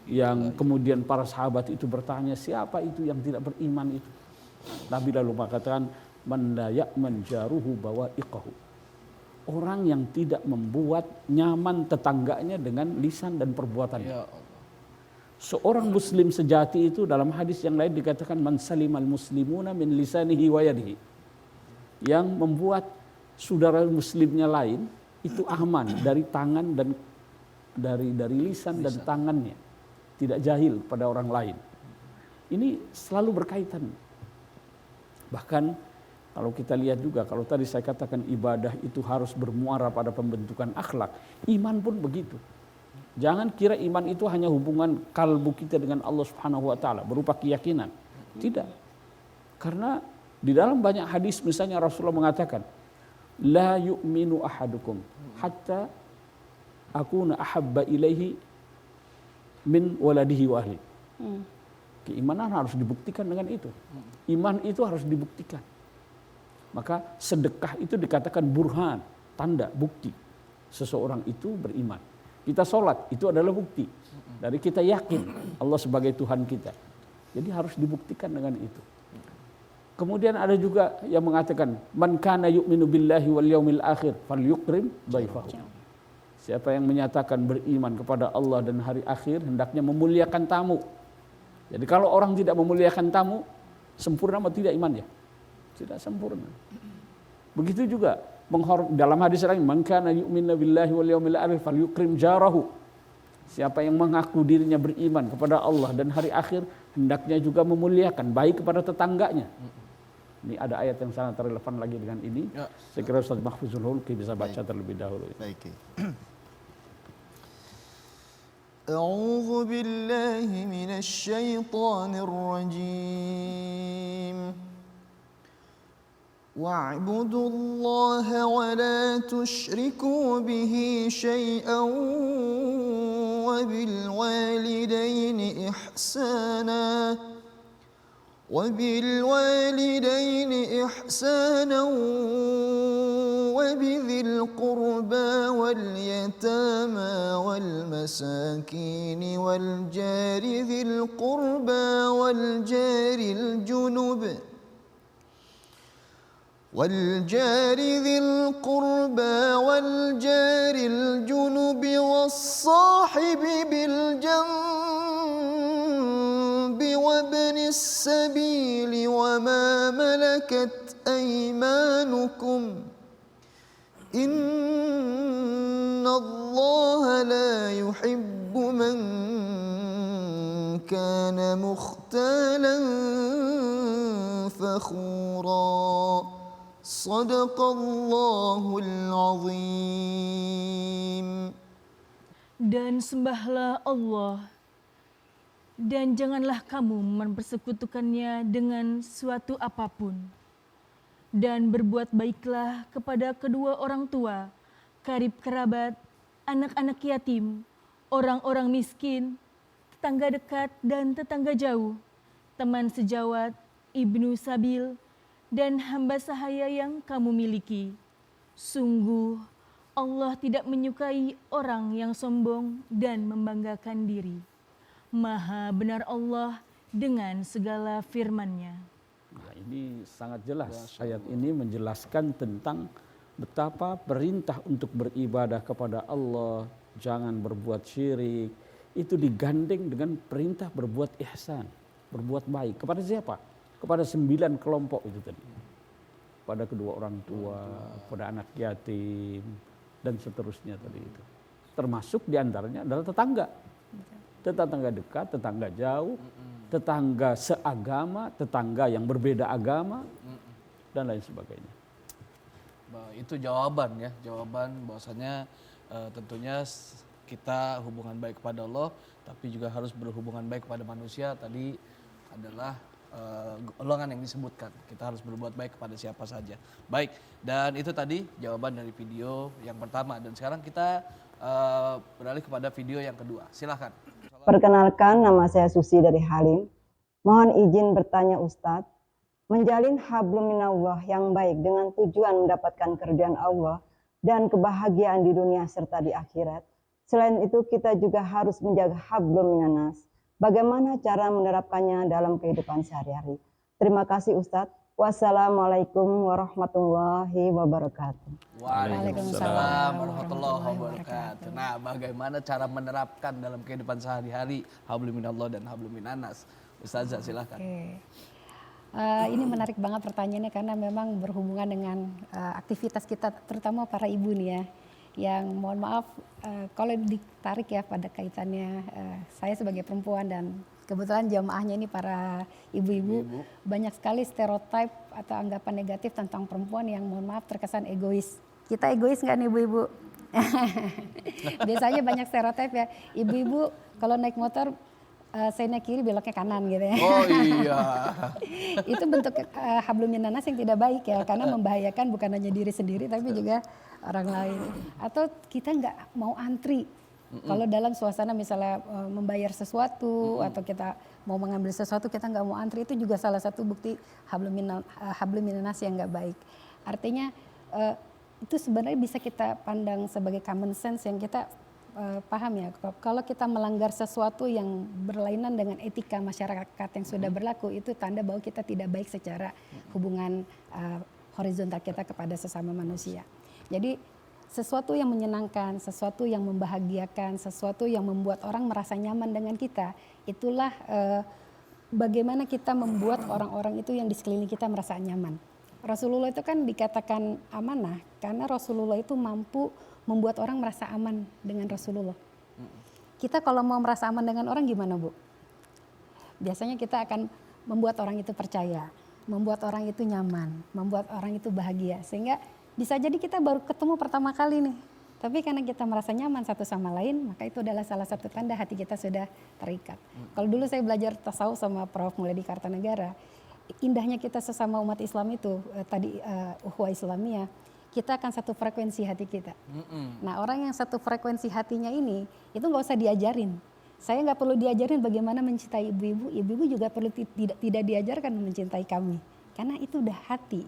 Yang kemudian para sahabat itu bertanya, siapa itu yang tidak beriman itu? Nabi lalu mengatakan, man la ya'man jaruhu bawa'iqahu. Orang yang tidak membuat nyaman tetangganya dengan lisan dan perbuatannya. Ya Allah. Seorang muslim sejati itu dalam hadis yang lain dikatakan man salimal muslimuna min lisanihi wa yadihi. Yang membuat saudara muslimnya lain itu aman dari tangan dan dari lisan dan tangannya. Tidak jahil pada orang lain. Ini selalu berkaitan. Bahkan kalau kita lihat juga, kalau tadi saya katakan ibadah itu harus bermuara pada pembentukan akhlak, iman pun begitu. Jangan kira iman itu hanya hubungan kalbu kita dengan Allah Subhanahu wa taala berupa keyakinan. Tidak. Karena di dalam banyak hadis misalnya Rasulullah mengatakan, la yu'minu ahadukum hatta akuna ahabba ilaihi min waladihi wa ahli. Keimanan harus dibuktikan dengan itu. Iman itu harus dibuktikan. Maka sedekah itu dikatakan burhan, tanda, bukti. Seseorang itu beriman. Kita sholat, itu adalah bukti. Dari kita yakin Allah sebagai Tuhan kita. Jadi harus dibuktikan dengan itu. Kemudian ada juga yang mengatakan, man kana yu'minu billahi wal yaumil akhir falyukrim dhaifahu. Siapa yang menyatakan beriman kepada Allah dan hari akhir, hendaknya memuliakan tamu. Jadi kalau orang tidak memuliakan tamu, sempurna atau tidak imannya? Tidak sempurna. Begitu juga dalam hadis lain, man kana yu'minu billahi wal yaumil akhir falyukrim jarahu. Siapa yang mengaku dirinya beriman kepada Allah dan hari akhir, hendaknya juga memuliakan baik kepada tetangganya. Ini ada ayat yang sangat relevan lagi dengan ini. Ya. Saya kira Ustaz Mahfuzul Hulki bisa baca terlebih dahulu. Baik. A'udzu billahi minasy syaithanir rajim. واعبدوا الله ولا تشركوا به شيئا وبالوالدين إحسانا وبذي القربى واليتامى والمساكين والجار ذي القربى والجار ذي القربى والجار الجنب والصاحب بالجنب وابن السبيل وما ملكت أيمانكم إن الله لا يحب من كان مختالا فخورا Sadaqallahul azim. Dan sembahlah Allah, dan janganlah kamu mempersekutukannya dengan suatu apapun. Dan berbuat baiklah kepada kedua orang tua, karib kerabat, anak-anak yatim, orang-orang miskin, tetangga dekat dan tetangga jauh, teman sejawat, ibnu sabil, dan hamba sahaya yang kamu miliki. Sungguh Allah tidak menyukai orang yang sombong dan membanggakan diri. Maha benar Allah dengan segala firman-Nya. Nah, ini sangat jelas. Ayat ini menjelaskan tentang betapa perintah untuk beribadah kepada Allah, jangan berbuat syirik, itu digandeng dengan perintah berbuat ihsan, berbuat baik. Kepada siapa? Kepada 9 kelompok itu tadi. Pada kedua orang tua, pada anak yatim, dan seterusnya tadi itu. Termasuk diantaranya adalah tetangga. Tetangga dekat, tetangga jauh, tetangga seagama, tetangga yang berbeda agama, dan lain sebagainya. Itu jawaban ya, jawaban bahwasanya tentunya kita hubungan baik kepada Allah, tapi juga harus berhubungan baik kepada manusia. Tadi adalah golongan yang disebutkan. Kita harus berbuat baik kepada siapa saja. Baik, dan itu tadi jawaban dari video yang pertama. Dan sekarang kita beralih kepada video yang kedua. Silahkan. Perkenalkan, nama saya Susi dari Halim. Mohon izin bertanya Ustadz, menjalin hablum minallah yang baik dengan tujuan mendapatkan keridhaan Allah dan kebahagiaan di dunia serta di akhirat. Selain itu kita juga harus menjaga hablum minanas. Bagaimana cara menerapkannya dalam kehidupan sehari-hari? Terima kasih Ustadz. Wassalamualaikum warahmatullahi wabarakatuh. Waalaikumsalam warahmatullahi wabarakatuh. Nah, bagaimana cara menerapkan dalam kehidupan sehari-hari hablum minallah dan hablum minanas? Ustazah silahkan. Oke. Ini menarik banget pertanyaannya karena memang berhubungan dengan aktivitas kita, terutama para ibu nih ya. Yang mohon maaf kalau ditarik ya pada kaitannya saya sebagai perempuan dan kebetulan jamaahnya ini para ibu-ibu, banyak sekali stereotip atau anggapan negatif tentang perempuan yang mohon maaf terkesan egois. Kita egois nggak nih ibu-ibu? Biasanya banyak stereotip ya, ibu-ibu kalau naik motor seinnya kiri beloknya kanan gitu ya. Oh iya. Itu bentuk hablum minanas yang tidak baik ya, karena membahayakan bukan hanya diri sendiri tapi juga orang lain. Atau kita nggak mau antri. Kalau dalam suasana misalnya membayar sesuatu atau kita mau mengambil sesuatu kita nggak mau antri, itu juga salah satu bukti hablum minanas yang nggak baik. Artinya itu sebenarnya bisa kita pandang sebagai common sense yang kita paham ya, kalau kita melanggar sesuatu yang berlainan dengan etika masyarakat yang sudah berlaku, itu tanda bahwa kita tidak baik secara hubungan horizontal kita kepada sesama manusia. Jadi sesuatu yang menyenangkan, sesuatu yang membahagiakan, sesuatu yang membuat orang merasa nyaman dengan kita, itulah bagaimana kita membuat orang-orang itu yang di sekeliling kita merasa nyaman. Rasulullah itu kan dikatakan amanah karena Rasulullah itu mampu membuat orang merasa aman dengan Rasulullah. Kita kalau mau merasa aman dengan orang gimana Bu? Biasanya kita akan membuat orang itu percaya, membuat orang itu nyaman, membuat orang itu bahagia. Sehingga bisa jadi kita baru ketemu pertama kali nih. Tapi karena kita merasa nyaman satu sama lain, maka itu adalah salah satu tanda hati kita sudah terikat. Kalau dulu saya belajar tasawuf sama Prof. Muladi Kartanegara, indahnya kita sesama umat Islam itu, tadi ukhuwah Islamiyah, kita akan satu frekuensi hati kita. Nah orang yang satu frekuensi hatinya ini, itu nggak usah diajarin. Saya nggak perlu diajarin bagaimana mencintai ibu-ibu, ibu-ibu juga perlu tidak diajarkan mencintai kami. Karena itu udah hati.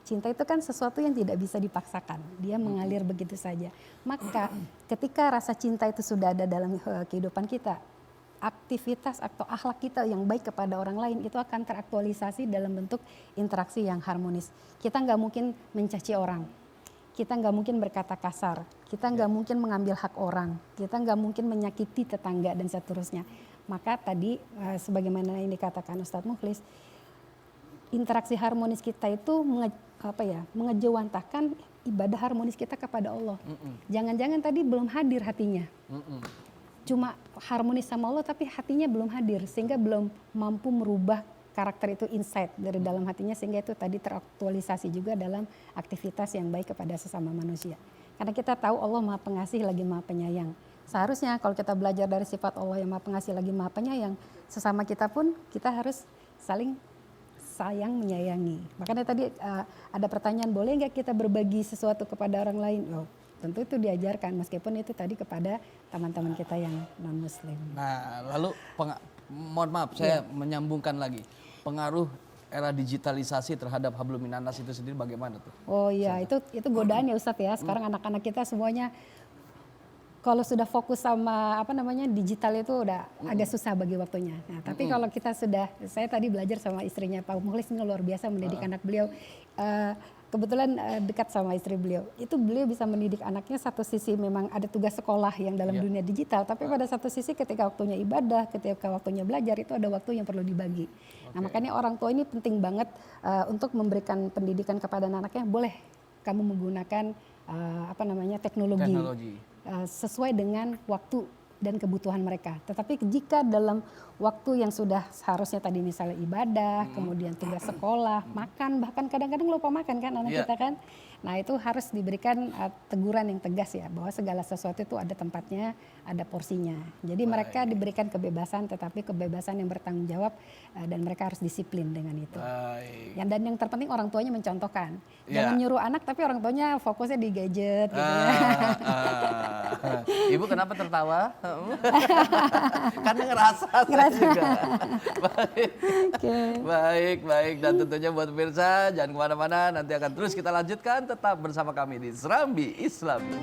Cinta itu kan sesuatu yang tidak bisa dipaksakan, dia mengalir begitu saja. Maka ketika rasa cinta itu sudah ada dalam kehidupan kita, aktivitas atau akhlak kita yang baik kepada orang lain itu akan teraktualisasi dalam bentuk interaksi yang harmonis. Kita nggak mungkin mencaci orang. Kita nggak mungkin berkata kasar, kita nggak mungkin mengambil hak orang, kita nggak mungkin menyakiti tetangga dan seterusnya. Maka tadi sebagaimana yang dikatakan Ustadz Mukhlis, interaksi harmonis kita itu mengejawantahkan ibadah harmonis kita kepada Allah. Jangan-jangan tadi belum hadir hatinya. Cuma harmonis sama Allah tapi hatinya belum hadir sehingga belum mampu merubah karakter itu insight dari dalam hatinya sehingga itu tadi teraktualisasi juga dalam aktivitas yang baik kepada sesama manusia. Karena kita tahu Allah Maha Pengasih lagi Maha Penyayang. Seharusnya kalau kita belajar dari sifat Allah yang Maha Pengasih lagi Maha Penyayang, sesama kita pun kita harus saling sayang menyayangi. Makanya tadi ada pertanyaan, boleh nggak kita berbagi sesuatu kepada orang lain? Oh, tentu itu diajarkan meskipun itu tadi kepada teman-teman kita yang non muslim. Nah, lalu mohon maaf saya menyambungkan lagi. Pengaruh era digitalisasi terhadap hablum minanas itu sendiri bagaimana tuh? Oh iya, itu godaan ya Ustadz ya. Sekarang anak-anak kita semuanya kalau sudah fokus sama digital itu udah agak susah bagi waktunya. Nah, tapi kalau kita saya tadi belajar sama istrinya Pak Mukhlis ini luar biasa mendidik anak beliau. Kebetulan dekat sama istri beliau. Itu beliau bisa mendidik anaknya satu sisi memang ada tugas sekolah yang dalam dunia digital, tapi pada satu sisi ketika waktunya ibadah, ketika waktunya belajar itu ada waktu yang perlu dibagi. Nah, makanya orang tua ini penting banget untuk memberikan pendidikan kepada anaknya. Boleh kamu menggunakan teknologi. Sesuai dengan waktu dan kebutuhan mereka. Tetapi jika dalam waktu yang sudah seharusnya tadi misalnya ibadah, kemudian tugas sekolah, makan, bahkan kadang-kadang lupa makan kan anak kita kan. Nah itu harus diberikan teguran yang tegas ya, bahwa segala sesuatu itu ada tempatnya, ada porsinya. Jadi mereka diberikan kebebasan, tetapi kebebasan yang bertanggung jawab dan mereka harus disiplin dengan itu. Dan yang terpenting orang tuanya mencontohkan. Jangan nyuruh anak tapi orang tuanya fokusnya di gadget gitu ya. Ibu kenapa tertawa? Karena ngerasa saya juga. Baik. Dan tentunya buat pemirsa jangan kemana-mana, nanti akan terus kita lanjutkan. Tetap bersama kami di Serambi Islami.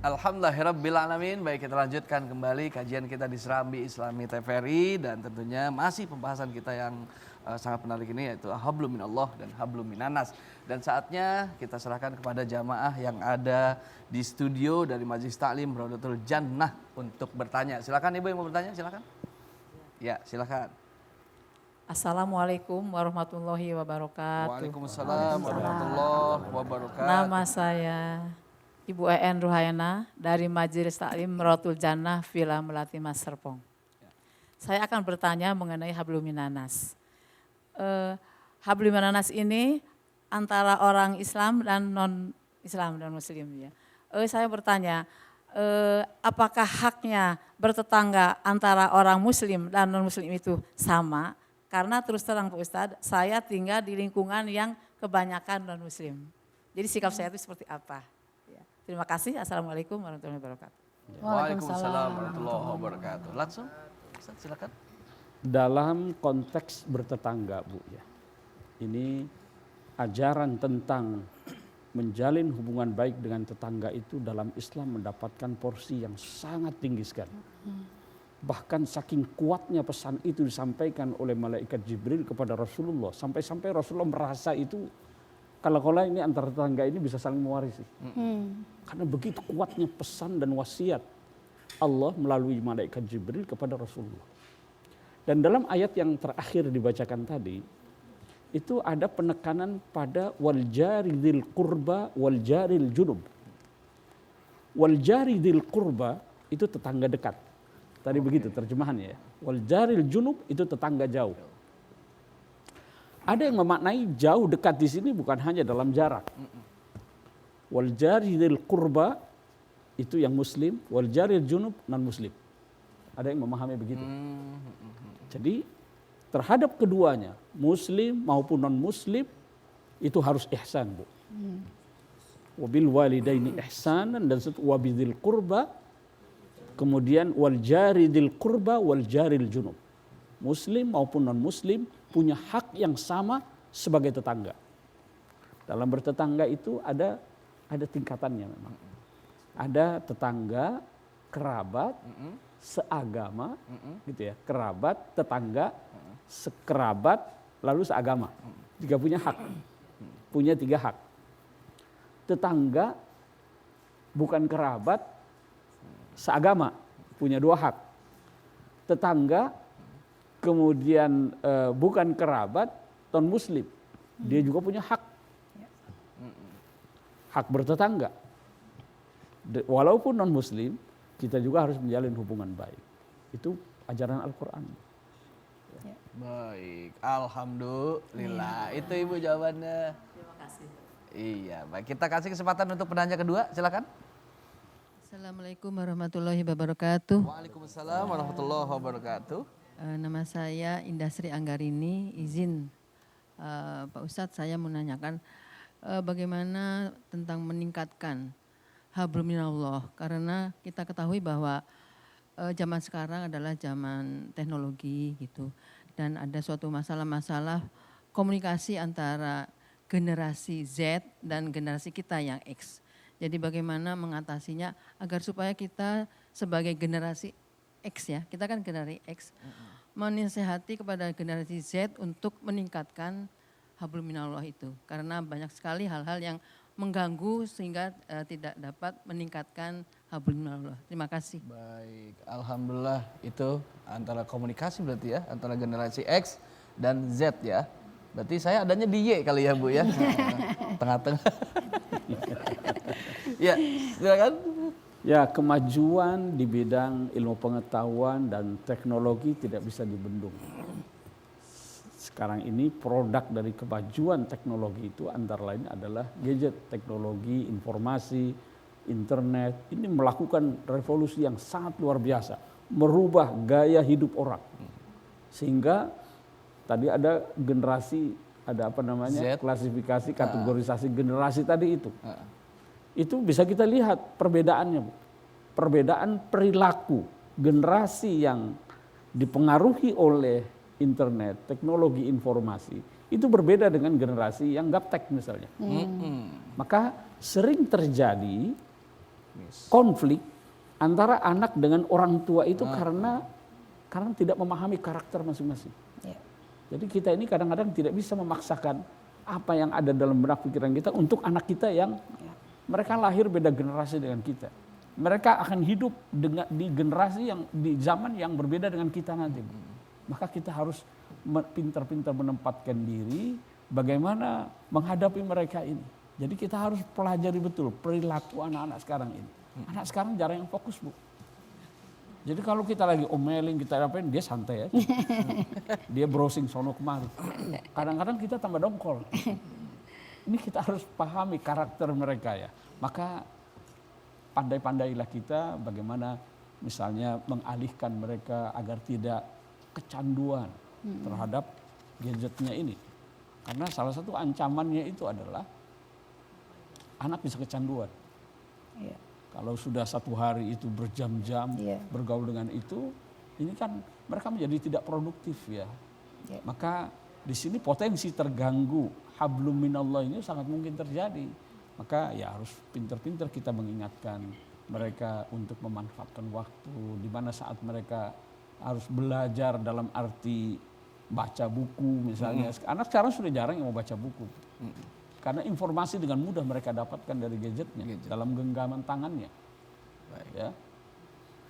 Alhamdulillahirrabbilalamin. Baik, kita lanjutkan kembali kajian kita di Serambi Islami TVRI. Dan tentunya masih pembahasan kita yang sangat menarik ini, yaitu hablum minallah dan hablum minanas. Dan saatnya kita serahkan kepada jamaah yang ada di studio dari Majelis Taklim Raudatul Jannah untuk bertanya. Silakan Ibu yang mau bertanya, silakan. Ya, silakan. Assalamualaikum warahmatullahi wabarakatuh. Waalaikumsalam warahmatullahi wabarakatuh. Nama saya Ibu EN Ruhayana dari Majelis Taklim Raudatul Jannah Villa Melati Mas Serpong. Saya akan bertanya mengenai hablum minanas. Hablum minanas ini antara orang Islam dan non-Islam dan Muslim ya. Saya bertanya, apakah haknya bertetangga antara orang Muslim dan non-Muslim itu sama? Karena terus terang Pak Ustadz, saya tinggal di lingkungan yang kebanyakan non-Muslim. Jadi sikap saya itu seperti apa? Ya. Terima kasih. Assalamualaikum warahmatullahi wabarakatuh. Waalaikumsalam warahmatullahi wabarakatuh. Langsung, Ustaz, silakan. Dalam konteks bertetangga Bu ya, ini ajaran tentang menjalin hubungan baik dengan tetangga itu dalam Islam mendapatkan porsi yang sangat tinggi sekali. Bahkan saking kuatnya pesan itu disampaikan oleh malaikat Jibril kepada Rasulullah, sampai-sampai Rasulullah merasa itu kalau ini antar tetangga ini bisa saling mewarisi. Karena begitu kuatnya pesan dan wasiat Allah melalui malaikat Jibril kepada Rasulullah. Dan dalam ayat yang terakhir dibacakan tadi, itu ada penekanan pada wal jari dzil qurba wal jaril junub. Wal jari dzil qurba itu tetangga dekat. Tadi begitu terjemahannya ya. Wal jaril junub itu tetangga jauh. Ada yang memaknai jauh dekat di sini bukan hanya dalam jarak. Wal jari dzil qurba itu yang muslim, wal jaril junub non muslim. Ada yang memahami begitu. Jadi terhadap keduanya, muslim maupun non-muslim, itu harus ihsan Bu. Wabil walidaini ihsanan dan wabidzil qurba, kemudian wal jaridil qurba wal jaril junub. Muslim maupun non-muslim punya hak yang sama sebagai tetangga. Dalam bertetangga itu ada tingkatannya memang. Ada tetangga, kerabat, seagama, gitu ya, kerabat, tetangga, sekerabat, lalu seagama. Jika punya hak, punya 3 hak. Tetangga, bukan kerabat, seagama, punya 2 hak. Tetangga, kemudian bukan kerabat, non muslim, dia juga punya hak. Hak bertetangga. Walaupun non muslim, kita juga harus menjalin hubungan baik. Itu ajaran Al-Quran. Baik, alhamdulillah. Itu Ibu jawabannya. Terima kasih. Iya, baik, kita kasih kesempatan untuk penanya kedua, silakan. Assalamualaikum warahmatullahi wabarakatuh. Waalaikumsalam warahmatullahi wabarakatuh. Nama saya Indasri Anggarini. Izin Pak Ustadz, saya menanyakan bagaimana tentang meningkatkan hablum minallah, karena kita ketahui bahwa zaman sekarang adalah zaman teknologi gitu, dan ada suatu masalah-masalah komunikasi antara generasi Z dan generasi kita yang X. Jadi bagaimana mengatasinya agar supaya kita sebagai generasi X ya, kita kan generasi X, menasehati kepada generasi Z untuk meningkatkan hablum minallah itu, karena banyak sekali hal-hal yang mengganggu sehingga tidak dapat meningkatkan hablum minallah. Terima kasih. Baik, alhamdulillah itu antara komunikasi berarti ya, antara generasi X dan Z ya. Berarti saya adanya di Y kali ya Bu ya. Tengah-tengah. Ya, silakan. Ya, kemajuan di bidang ilmu pengetahuan dan teknologi tidak bisa dibendung. Sekarang ini produk dari kemajuan teknologi itu antara lain adalah gadget, teknologi, informasi, internet. Ini melakukan revolusi yang sangat luar biasa, merubah gaya hidup orang. Sehingga tadi ada generasi, ada apa namanya, Z. klasifikasi, kategorisasi generasi tadi itu. Itu bisa kita lihat perbedaannya, Bu. Perbedaan perilaku generasi yang dipengaruhi oleh internet, teknologi informasi, itu berbeda dengan generasi yang gaptek misalnya. Maka sering terjadi konflik antara anak dengan orang tua itu karena tidak memahami karakter masing-masing. Jadi kita ini kadang-kadang tidak bisa memaksakan apa yang ada dalam benak pikiran kita untuk anak kita yang mereka lahir beda generasi dengan kita. Mereka akan hidup di generasi yang di zaman yang berbeda dengan kita nanti. Maka kita harus pintar-pintar menempatkan diri bagaimana menghadapi mereka ini. Jadi kita harus pelajari betul perilaku anak-anak sekarang ini. Anak sekarang jarang yang fokus, Bu. Jadi kalau kita lagi omelin, kita apain, dia santai ya. Dia browsing sono kemari. Kadang-kadang kita tambah dongkol. Ini kita harus pahami karakter mereka ya. Maka pandai-pandailah kita bagaimana misalnya mengalihkan mereka agar tidak kecanduan terhadap gadgetnya ini. Karena salah satu ancamannya itu adalah anak bisa kecanduan. Kalau sudah satu hari itu berjam-jam bergaul dengan itu, ini kan mereka menjadi tidak produktif ya. Maka di sini potensi terganggu hablum minallah ini sangat mungkin terjadi. Maka ya harus pintar-pintar kita mengingatkan mereka untuk memanfaatkan waktu di mana saat mereka harus belajar dalam arti baca buku misalnya. Anak sekarang sudah jarang yang mau baca buku. Karena informasi dengan mudah mereka dapatkan dari gadgetnya, dalam genggaman tangannya. Baik. Ya.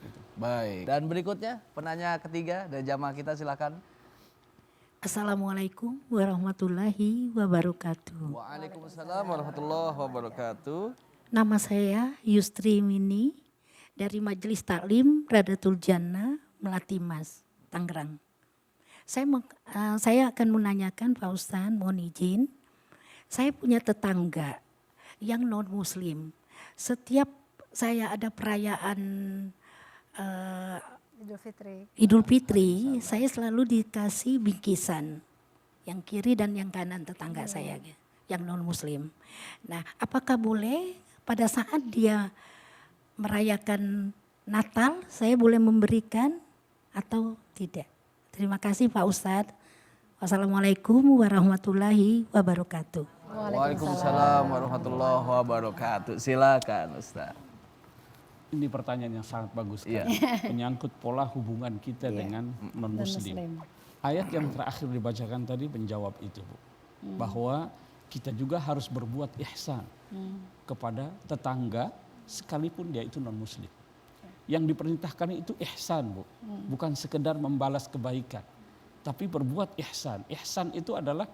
Gitu. Baik. Dan berikutnya penanya ketiga dari jamaah kita, silakan. Assalamualaikum warahmatullahi wabarakatuh. Waalaikumsalam warahmatullahi wabarakatuh. Nama saya Yustri Mini dari Majelis Taklim Radatul Jannah Melati Mas, Tangerang. Saya akan menanyakan Pak Ustadz, mohon izin. Saya punya tetangga yang non muslim. Setiap saya ada perayaan Idul Fitri, saya selalu dikasih bingkisan. Yang kiri dan yang kanan tetangga saya yang non muslim. Nah, apakah boleh pada saat dia merayakan Natal saya boleh memberikan atau tidak? Terima kasih Pak Ustadz. Wassalamualaikum warahmatullahi wabarakatuh. Waalaikumsalam warahmatullahi wabarakatuh. Silakan Ustaz. Ini pertanyaan yang sangat bagus kan? Menyangkut pola hubungan kita dengan non-muslim. Ayat yang terakhir dibacakan tadi menjawab itu, Bu. Bahwa kita juga harus berbuat ihsan kepada tetangga sekalipun dia itu non-muslim. Yang diperintahkan itu ihsan, Bu. Bukan sekedar membalas kebaikan, tapi berbuat ihsan. Ihsan itu adalah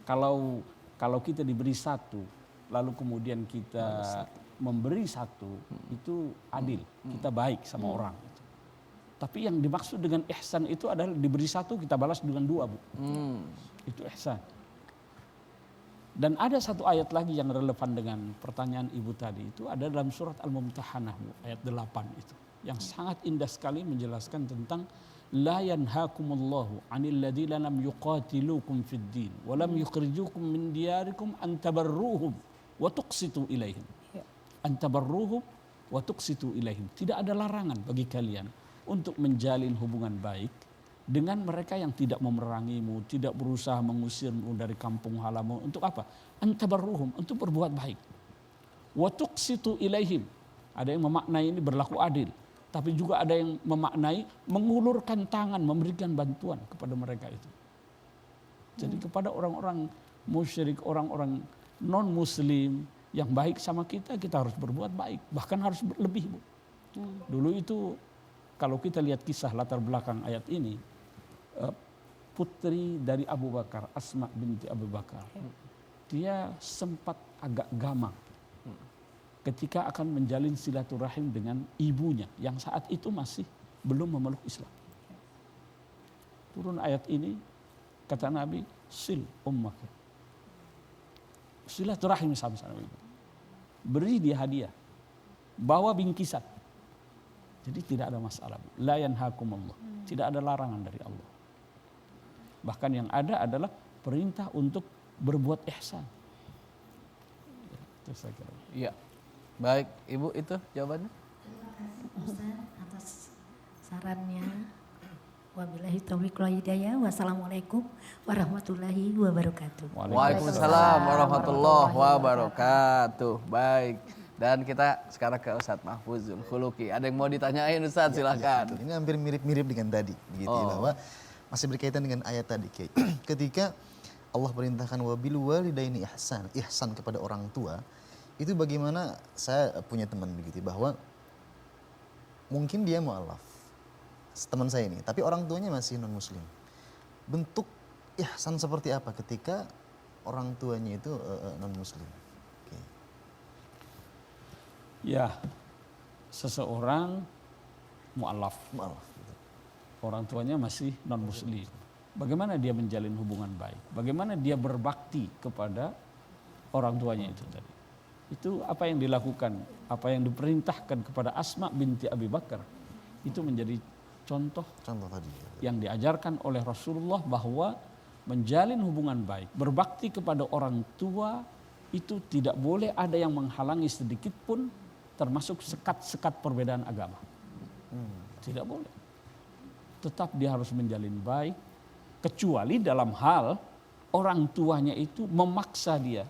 kalau kita diberi satu, lalu kemudian kita memberi satu, itu adil, kita baik sama orang. Tapi yang dimaksud dengan ihsan itu adalah diberi satu, kita balas dengan dua, Bu. Itu ihsan. Dan ada satu ayat lagi yang relevan dengan pertanyaan Ibu tadi, itu ada dalam surat Al-Mumtahanah, Bu, ayat 8 itu. Yang sangat indah sekali menjelaskan tentang la yanhaakumullahu 'anil ladzina lam yuqatilukum fid din wa lam yukhrijukum min diyarikum an tabarruhum wa tuqsitu ilaihim. An tabarruhum wa tuqsitu ilaihim. Tidak ada larangan bagi kalian untuk menjalin hubungan baik dengan mereka yang tidak memerangimu, tidak berusaha mengusirmu dari kampung halamu. Untuk apa? An tabarruhum, untuk berbuat baik. Wa tuqsitu ilaihim. Ada yang memaknai ini berlaku adil. Tapi juga ada yang memaknai mengulurkan tangan, memberikan bantuan kepada mereka itu. Jadi kepada orang-orang musyrik, orang-orang non-muslim yang baik sama kita, kita harus berbuat baik. Bahkan harus lebih, Bu. Dulu itu kalau kita lihat kisah latar belakang ayat ini, putri dari Abu Bakar, Asma binti Abu Bakar, dia sempat agak gamang ketika akan menjalin silaturahim dengan ibunya yang saat itu masih belum memeluk Islam. Turun ayat ini, kata Nabi, sil ummaka. Silaturahim sama-sama ibu. Beri dia hadiah. Bawa bingkisan. Jadi tidak ada masalah. La yanhakumullah. Tidak ada larangan dari Allah. Bahkan yang ada adalah perintah untuk berbuat ihsan. Itu saya kira. Iya. Baik, Ibu itu jawabannya. Ustaz atas sarannya. Wabillahi taufiq wal hidayah. Wassalamualaikum warahmatullahi wabarakatuh. Waalaikumsalam warahmatullahi wabarakatuh. Baik. Dan kita sekarang ke Ustadz Mahfuzul Khuluqi. Ada yang mau ditanyain Ustadz? Silahkan. Ini hampir mirip-mirip dengan tadi, begitu ya, bahwa masih berkaitan dengan ayat tadi, Kiai. Ketika Allah perintahkan wabil walidaini ihsan, ihsan kepada orang tua, itu bagaimana? Saya punya teman begitu, bahwa mungkin dia mu'alaf, teman saya ini, tapi orang tuanya masih non muslim. Bentuk ihsan seperti apa ketika orang tuanya itu non muslim? Ya, seseorang mu'alaf, Gitu. orang tuanya masih non muslim. Bagaimana dia menjalin hubungan baik? Bagaimana dia berbakti kepada orang tuanya itu tadi? Itu apa yang dilakukan, apa yang diperintahkan kepada Asma binti Abi Bakar, itu menjadi contoh tadi yang diajarkan oleh Rasulullah, bahwa menjalin hubungan baik, berbakti kepada orang tua itu tidak boleh ada yang menghalangi sedikit pun, termasuk sekat-sekat perbedaan agama. Tidak boleh. Tetap dia harus menjalin baik, kecuali dalam hal orang tuanya itu memaksa dia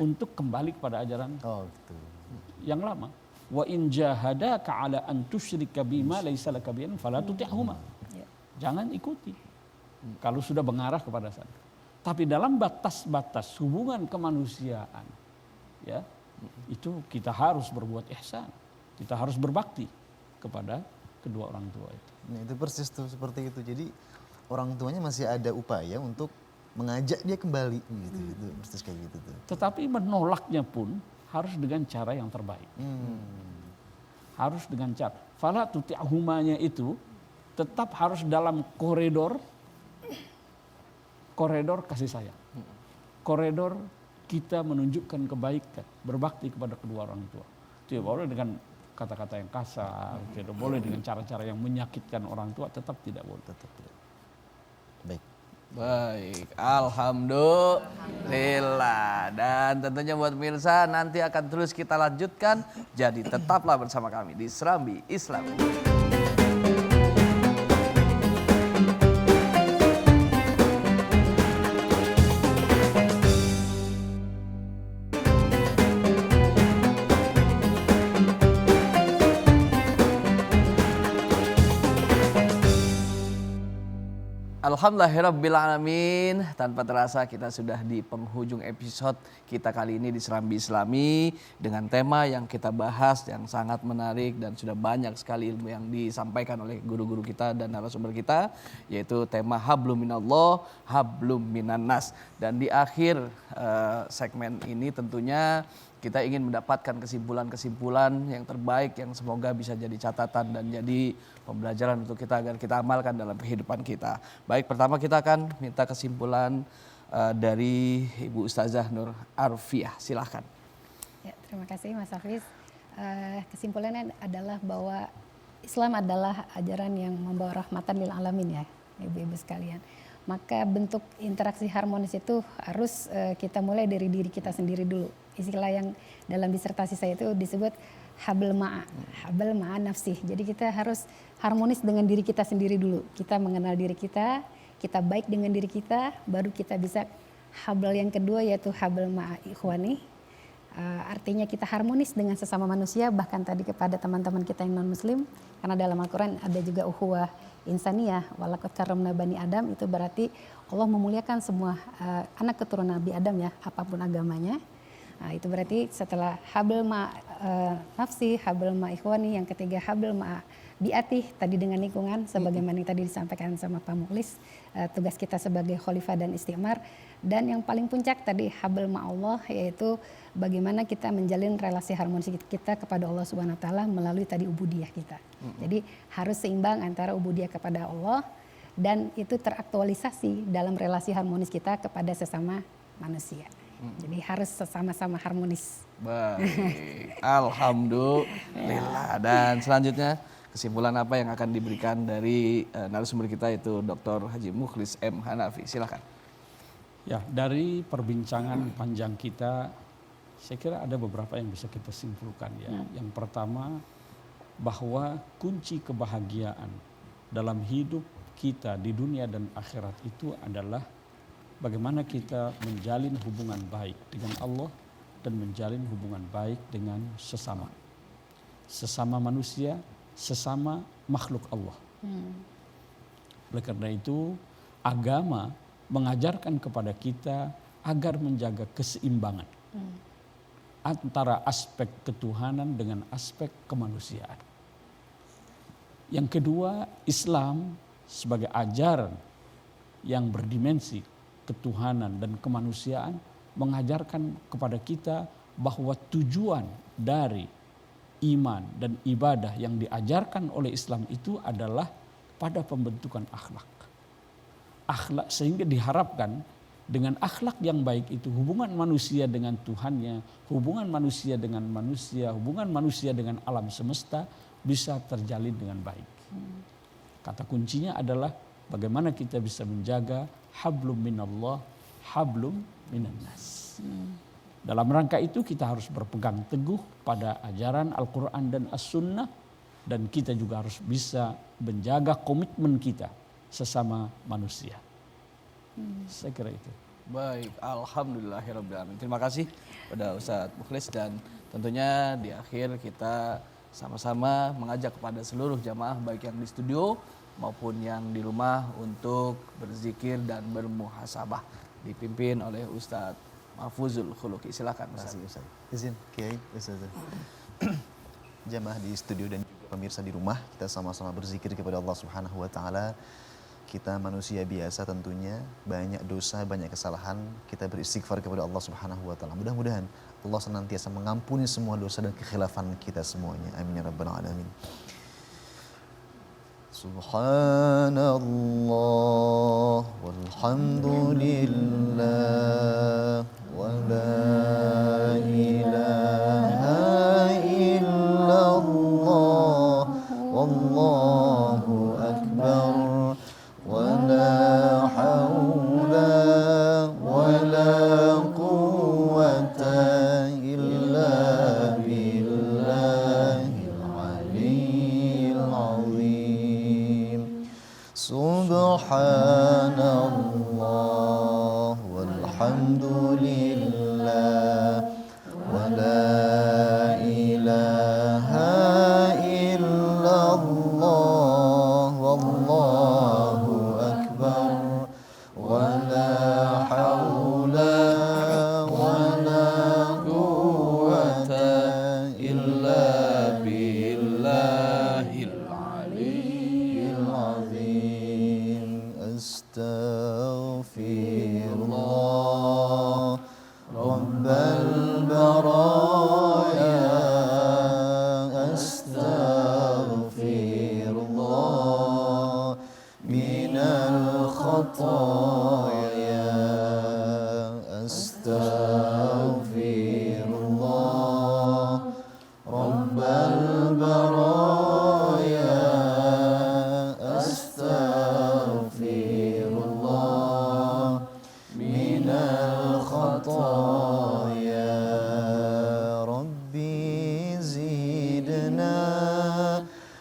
untuk kembali kepada ajaran yang lama. Wa in jahadaka ala an tusyrika bima laisa laka bihi fala tuti'huma. Jangan ikuti kalau sudah mengarah kepada sana. Tapi dalam batas-batas hubungan kemanusiaan, ya, itu kita harus berbuat ihsan. Kita harus berbakti kepada kedua orang tua itu. Nah, itu persis tuh seperti itu. Jadi orang tuanya masih ada upaya untuk mengajak dia kembali gitu. Itu persis kayak gitu tuh. Tetapi menolaknya pun harus dengan cara yang terbaik. Harus dengan cara. Fala tuti'humanya itu tetap harus dalam koridor kasih sayang. Koridor kita menunjukkan kebaikan, berbakti kepada kedua orang tua. Tidak boleh dengan kata-kata yang kasar, tidak boleh dengan cara-cara yang menyakitkan orang tua, tetap tidak boleh. Tetap tidak. Baik. Baik, alhamdulillah. Dan tentunya buat pemirsa, nanti akan terus kita lanjutkan. Jadi tetaplah bersama kami di Serambi Islam. Alhamdulillahirrabbilalamin. Tanpa terasa kita sudah di penghujung episode kita kali ini di Serambi Islami, dengan tema yang kita bahas yang sangat menarik dan sudah banyak sekali ilmu yang disampaikan oleh guru-guru kita dan narasumber kita, yaitu tema hablum minallah, hablum minannas. Dan di akhir segmen ini tentunya kita ingin mendapatkan kesimpulan-kesimpulan yang terbaik yang semoga bisa jadi catatan dan jadi pembelajaran untuk kita agar kita amalkan dalam kehidupan kita. Baik, pertama kita akan minta kesimpulan dari Ibu Ustazah Nur Arfiah. Silahkan. Ya, terima kasih Mas Hafiz. Kesimpulannya adalah bahwa Islam adalah ajaran yang membawa rahmatan lil alamin, ya ibu-ibu sekalian. Maka bentuk interaksi harmonis itu harus kita mulai dari diri kita sendiri dulu. Istilah yang dalam disertasi saya itu disebut habl ma'a nafsih. Jadi kita harus harmonis dengan diri kita sendiri dulu. Kita mengenal diri kita baik dengan diri kita, baru kita bisa habl yang kedua, yaitu habl ma'a ikhwani. Artinya kita harmonis dengan sesama manusia, bahkan tadi kepada teman-teman kita yang non muslim, karena dalam Al-Quran ada juga ukhuwah insaniyah, walaqad karramna bani Adam. Itu berarti Allah memuliakan semua anak keturunan Nabi Adam, ya, apapun agamanya. Nah, itu berarti setelah habl ma nafsi, habl ma ikhwani, yang ketiga habl ma biati tadi dengan lingkungan sebagaimana yang tadi disampaikan sama Pak Mukhlis, tugas kita sebagai khalifah dan istimar, dan yang paling puncak tadi habl ma Allah, yaitu bagaimana kita menjalin relasi harmonis kita kepada Allah Subhanahu wa taala melalui tadi ubudiyah kita. Jadi harus seimbang antara ubudiyah kepada Allah dan itu teraktualisasi dalam relasi harmonis kita kepada sesama manusia. Jadi harus sama-sama harmonis. Baik, alhamdulillah. Dan selanjutnya kesimpulan apa yang akan diberikan dari narasumber kita itu Dr. Haji Mukhlis M. Hanafi. Silakan. Ya, dari perbincangan panjang kita, saya kira ada beberapa yang bisa kita simpulkan ya. Yang pertama, bahwa kunci kebahagiaan dalam hidup kita di dunia dan akhirat itu adalah bagaimana kita menjalin hubungan baik dengan Allah dan menjalin hubungan baik dengan sesama. Sesama manusia, sesama makhluk Allah. Oleh karena itu, agama mengajarkan kepada kita agar menjaga keseimbangan antara aspek ketuhanan dengan aspek kemanusiaan. Yang kedua, Islam sebagai ajaran yang berdimensi ketuhanan dan kemanusiaan mengajarkan kepada kita bahwa tujuan dari iman dan ibadah yang diajarkan oleh Islam itu adalah pada pembentukan akhlak. Akhlak, sehingga diharapkan dengan akhlak yang baik itu hubungan manusia dengan Tuhannya, hubungan manusia dengan manusia, hubungan manusia dengan alam semesta bisa terjalin dengan baik. Kata kuncinya adalah bagaimana kita bisa menjaga hablum minallah, hablum minannas. Dalam rangka itu kita harus berpegang teguh pada ajaran Al-Quran dan As-Sunnah, dan kita juga harus bisa menjaga komitmen kita sesama manusia. Saya kira itu. Baik, alhamdulillahirrabbilalamin. Terima kasih pada Ustadz Mukhlis, dan tentunya di akhir kita sama-sama mengajak kepada seluruh jamaah baik yang di studio maupun yang di rumah untuk berzikir dan bermuhasabah, dipimpin oleh Ustadz Mahfuzul Khuluqi. Silakan Ustadz. Terima kasih Ustaz. Izin Kiai, Ustaz. Jamaah di studio dan juga pemirsa di rumah, kita sama-sama berzikir kepada Allah Subhanahu wa taala. Kita manusia biasa tentunya, banyak dosa, banyak kesalahan, kita beristighfar kepada Allah Subhanahu wa taala. Mudah-mudahan Allah senantiasa mengampuni semua dosa dan kekhilafan kita semuanya. Amin ya rabbal alamin. Subhanallah walhamdulillah wa la ilaha illallah wallahu akbar wa la hawla wa la quwwata illa billahil aliyyil azim. Subhanallah walhamdulillah wa la ilaha illallah wallahu akbar wa la hawla wa la quwwata illa billahil aliyyil azim. Astaghfirullah rabbal baraya, astaghfirullah minal khataya, astaghfirullah rabbal baraya, astaghfirullah minal khataya. Rabbi zidna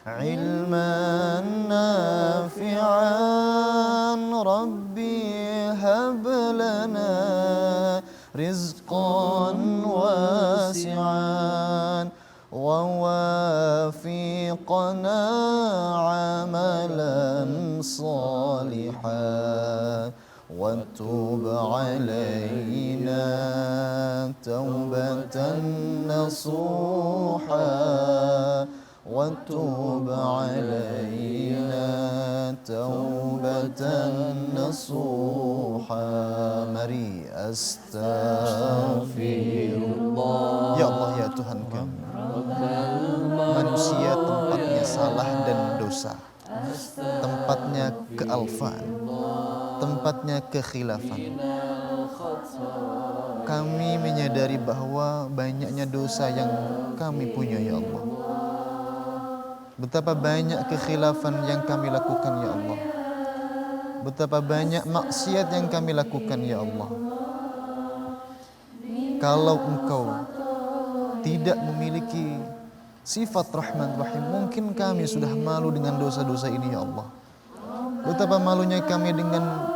ilman nafi'an, Rabbi hab lana rizqan wasi'an wa wafiqna amalan salihan wa tub alaina tawbatan نصوحا وتب علينا توبة نصوحا. Mari astaghfirullah. Ya Allah, ya Tuhan kami, manusia tempatnya salah dan dosa, tempatnya kealfaan, tempatnya kekhilafan. Kami menyadari bahwa banyaknya dosa yang kami punya ya Allah. Betapa banyak kekhilafan yang kami lakukan ya Allah. Betapa banyak maksiat yang kami lakukan ya Allah. Kalau Engkau tidak memiliki sifat Rahman Rahim, mungkin kami sudah malu dengan dosa-dosa ini ya Allah. Betapa malunya kami dengan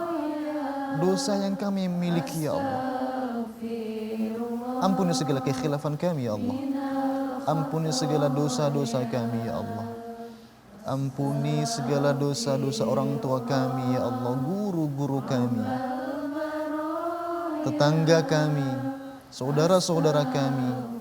dosa yang kami miliki ya Allah. Ampuni segala kekhilafan kami ya Allah. Ampuni segala dosa-dosa kami ya Allah. Ampuni segala dosa-dosa orang tua kami ya Allah, guru-guru kami, tetangga kami, saudara-saudara kami.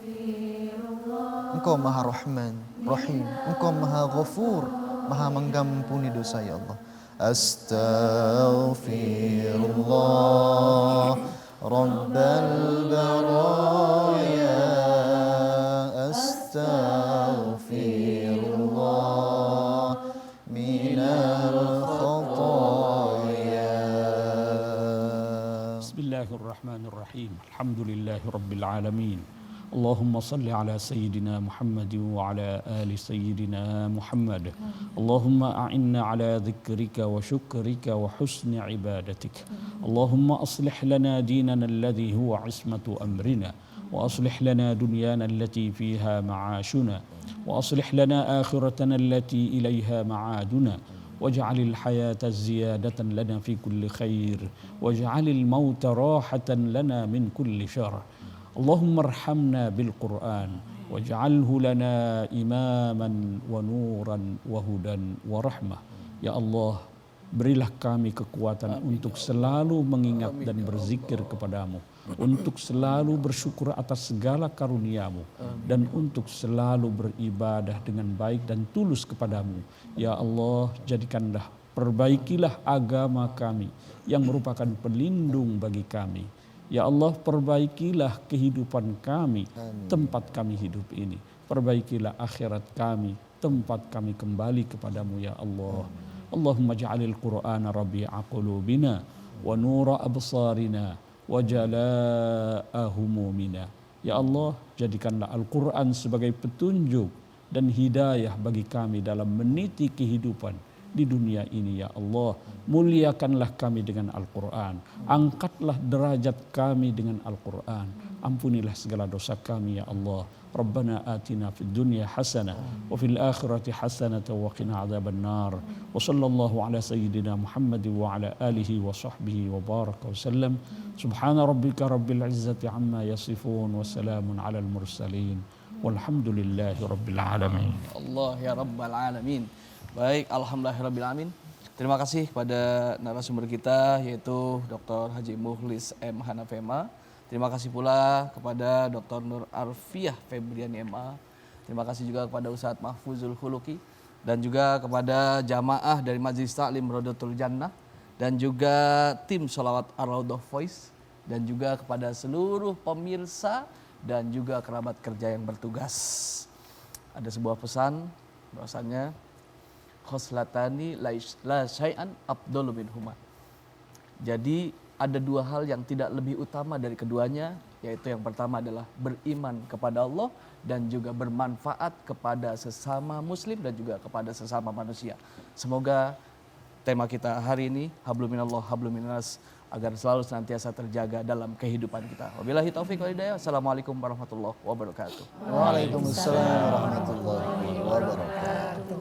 Engkau Maha Rahman Rahim, Engkau Maha Ghafur, Maha mengampuni dosa ya Allah. Astaghfirullah Rabbal baraya, astaghfirullah minal khataya. Bismillahirrahmanirrahim. Alhamdulillahi rabbil alamin. Allahumma salli ala Sayyidina Muhammad wa ala ali Sayyidina Muhammad. Allahumma a'inna ala dhikrika wa syukrika wa husni ibadatik. Allahumma aslih lana dinana alladhi huwa ismatu amrina wa aslih lana dunyana allati fiha ma'ashuna wa aslih lana akhiratana allati ilayha ma'aduna waj'alil hayata ziyadatan lana fi kulli khair waj'alil mauta rahatan lana min kulli syarr. Allahumma arhamna bil Qur'an waj'alhu lana imaman wa nuran wa hudan wa rahmah. Ya Allah, berilah kami kekuatan untuk selalu mengingat dan berzikir kepadamu, untuk selalu bersyukur atas segala karuniamu, dan untuk selalu beribadah dengan baik dan tulus kepadamu. Ya Allah, jadikanlah, perbaikilah agama kami yang merupakan pelindung bagi kami. Ya Allah, perbaikilah kehidupan kami, tempat kami hidup ini. Perbaikilah akhirat kami, tempat kami kembali kepadamu ya Allah. Allahumma ja'alil Qur'ana rabi'a qulubina wa nura absarina wa jalaa'a humumina. Ya Allah, jadikanlah Al-Quran sebagai petunjuk dan hidayah bagi kami dalam meniti kehidupan di dunia ini ya Allah. Muliakanlah kami dengan Al-Quran, angkatlah derajat kami dengan Al-Quran, ampunilah segala dosa kami ya Allah. Rabbana atina fid dunya hasanah wa fil akhirati hasanah wa qina adzaban nar. Wa sallallahu ala sayyidina Muhammad wa ala alihi wa sahbihi wa baraka wa sallam. Subhana rabbika rabbil izzati amma yasifun wa salamun ala al mursalin walhamdulillahi rabbil alamin. Allah ya rabbal alamin. Baik, alhamdulillahirrabbilalamin. Terima kasih kepada narasumber kita yaitu Dr. Haji Mukhlis M. Hanafema. Terima kasih pula kepada Dr. Nur Arfiah Febriani MA. Terima kasih juga kepada Ustadz Mahfuzul Khuluki dan juga kepada jamaah dari Majelis Ta'lim Rodotul Jannah dan juga tim Sholawat Ar-Raudhah Voice dan juga kepada seluruh pemirsa dan juga kerabat kerja yang bertugas. Ada sebuah pesan bahwasanya khoslatani la syai'an afdalu minhuma. Jadi ada dua hal yang tidak lebih utama dari keduanya, yaitu yang pertama adalah beriman kepada Allah dan juga bermanfaat kepada sesama muslim dan juga kepada sesama manusia. Semoga tema kita hari ini hablum minallah hablum minnas agar selalu senantiasa terjaga dalam kehidupan kita. Wabillahi taufiq wal hidayah. Assalamualaikum warahmatullahi wabarakatuh. Waalaikumsalam warahmatullahi wabarakatuh.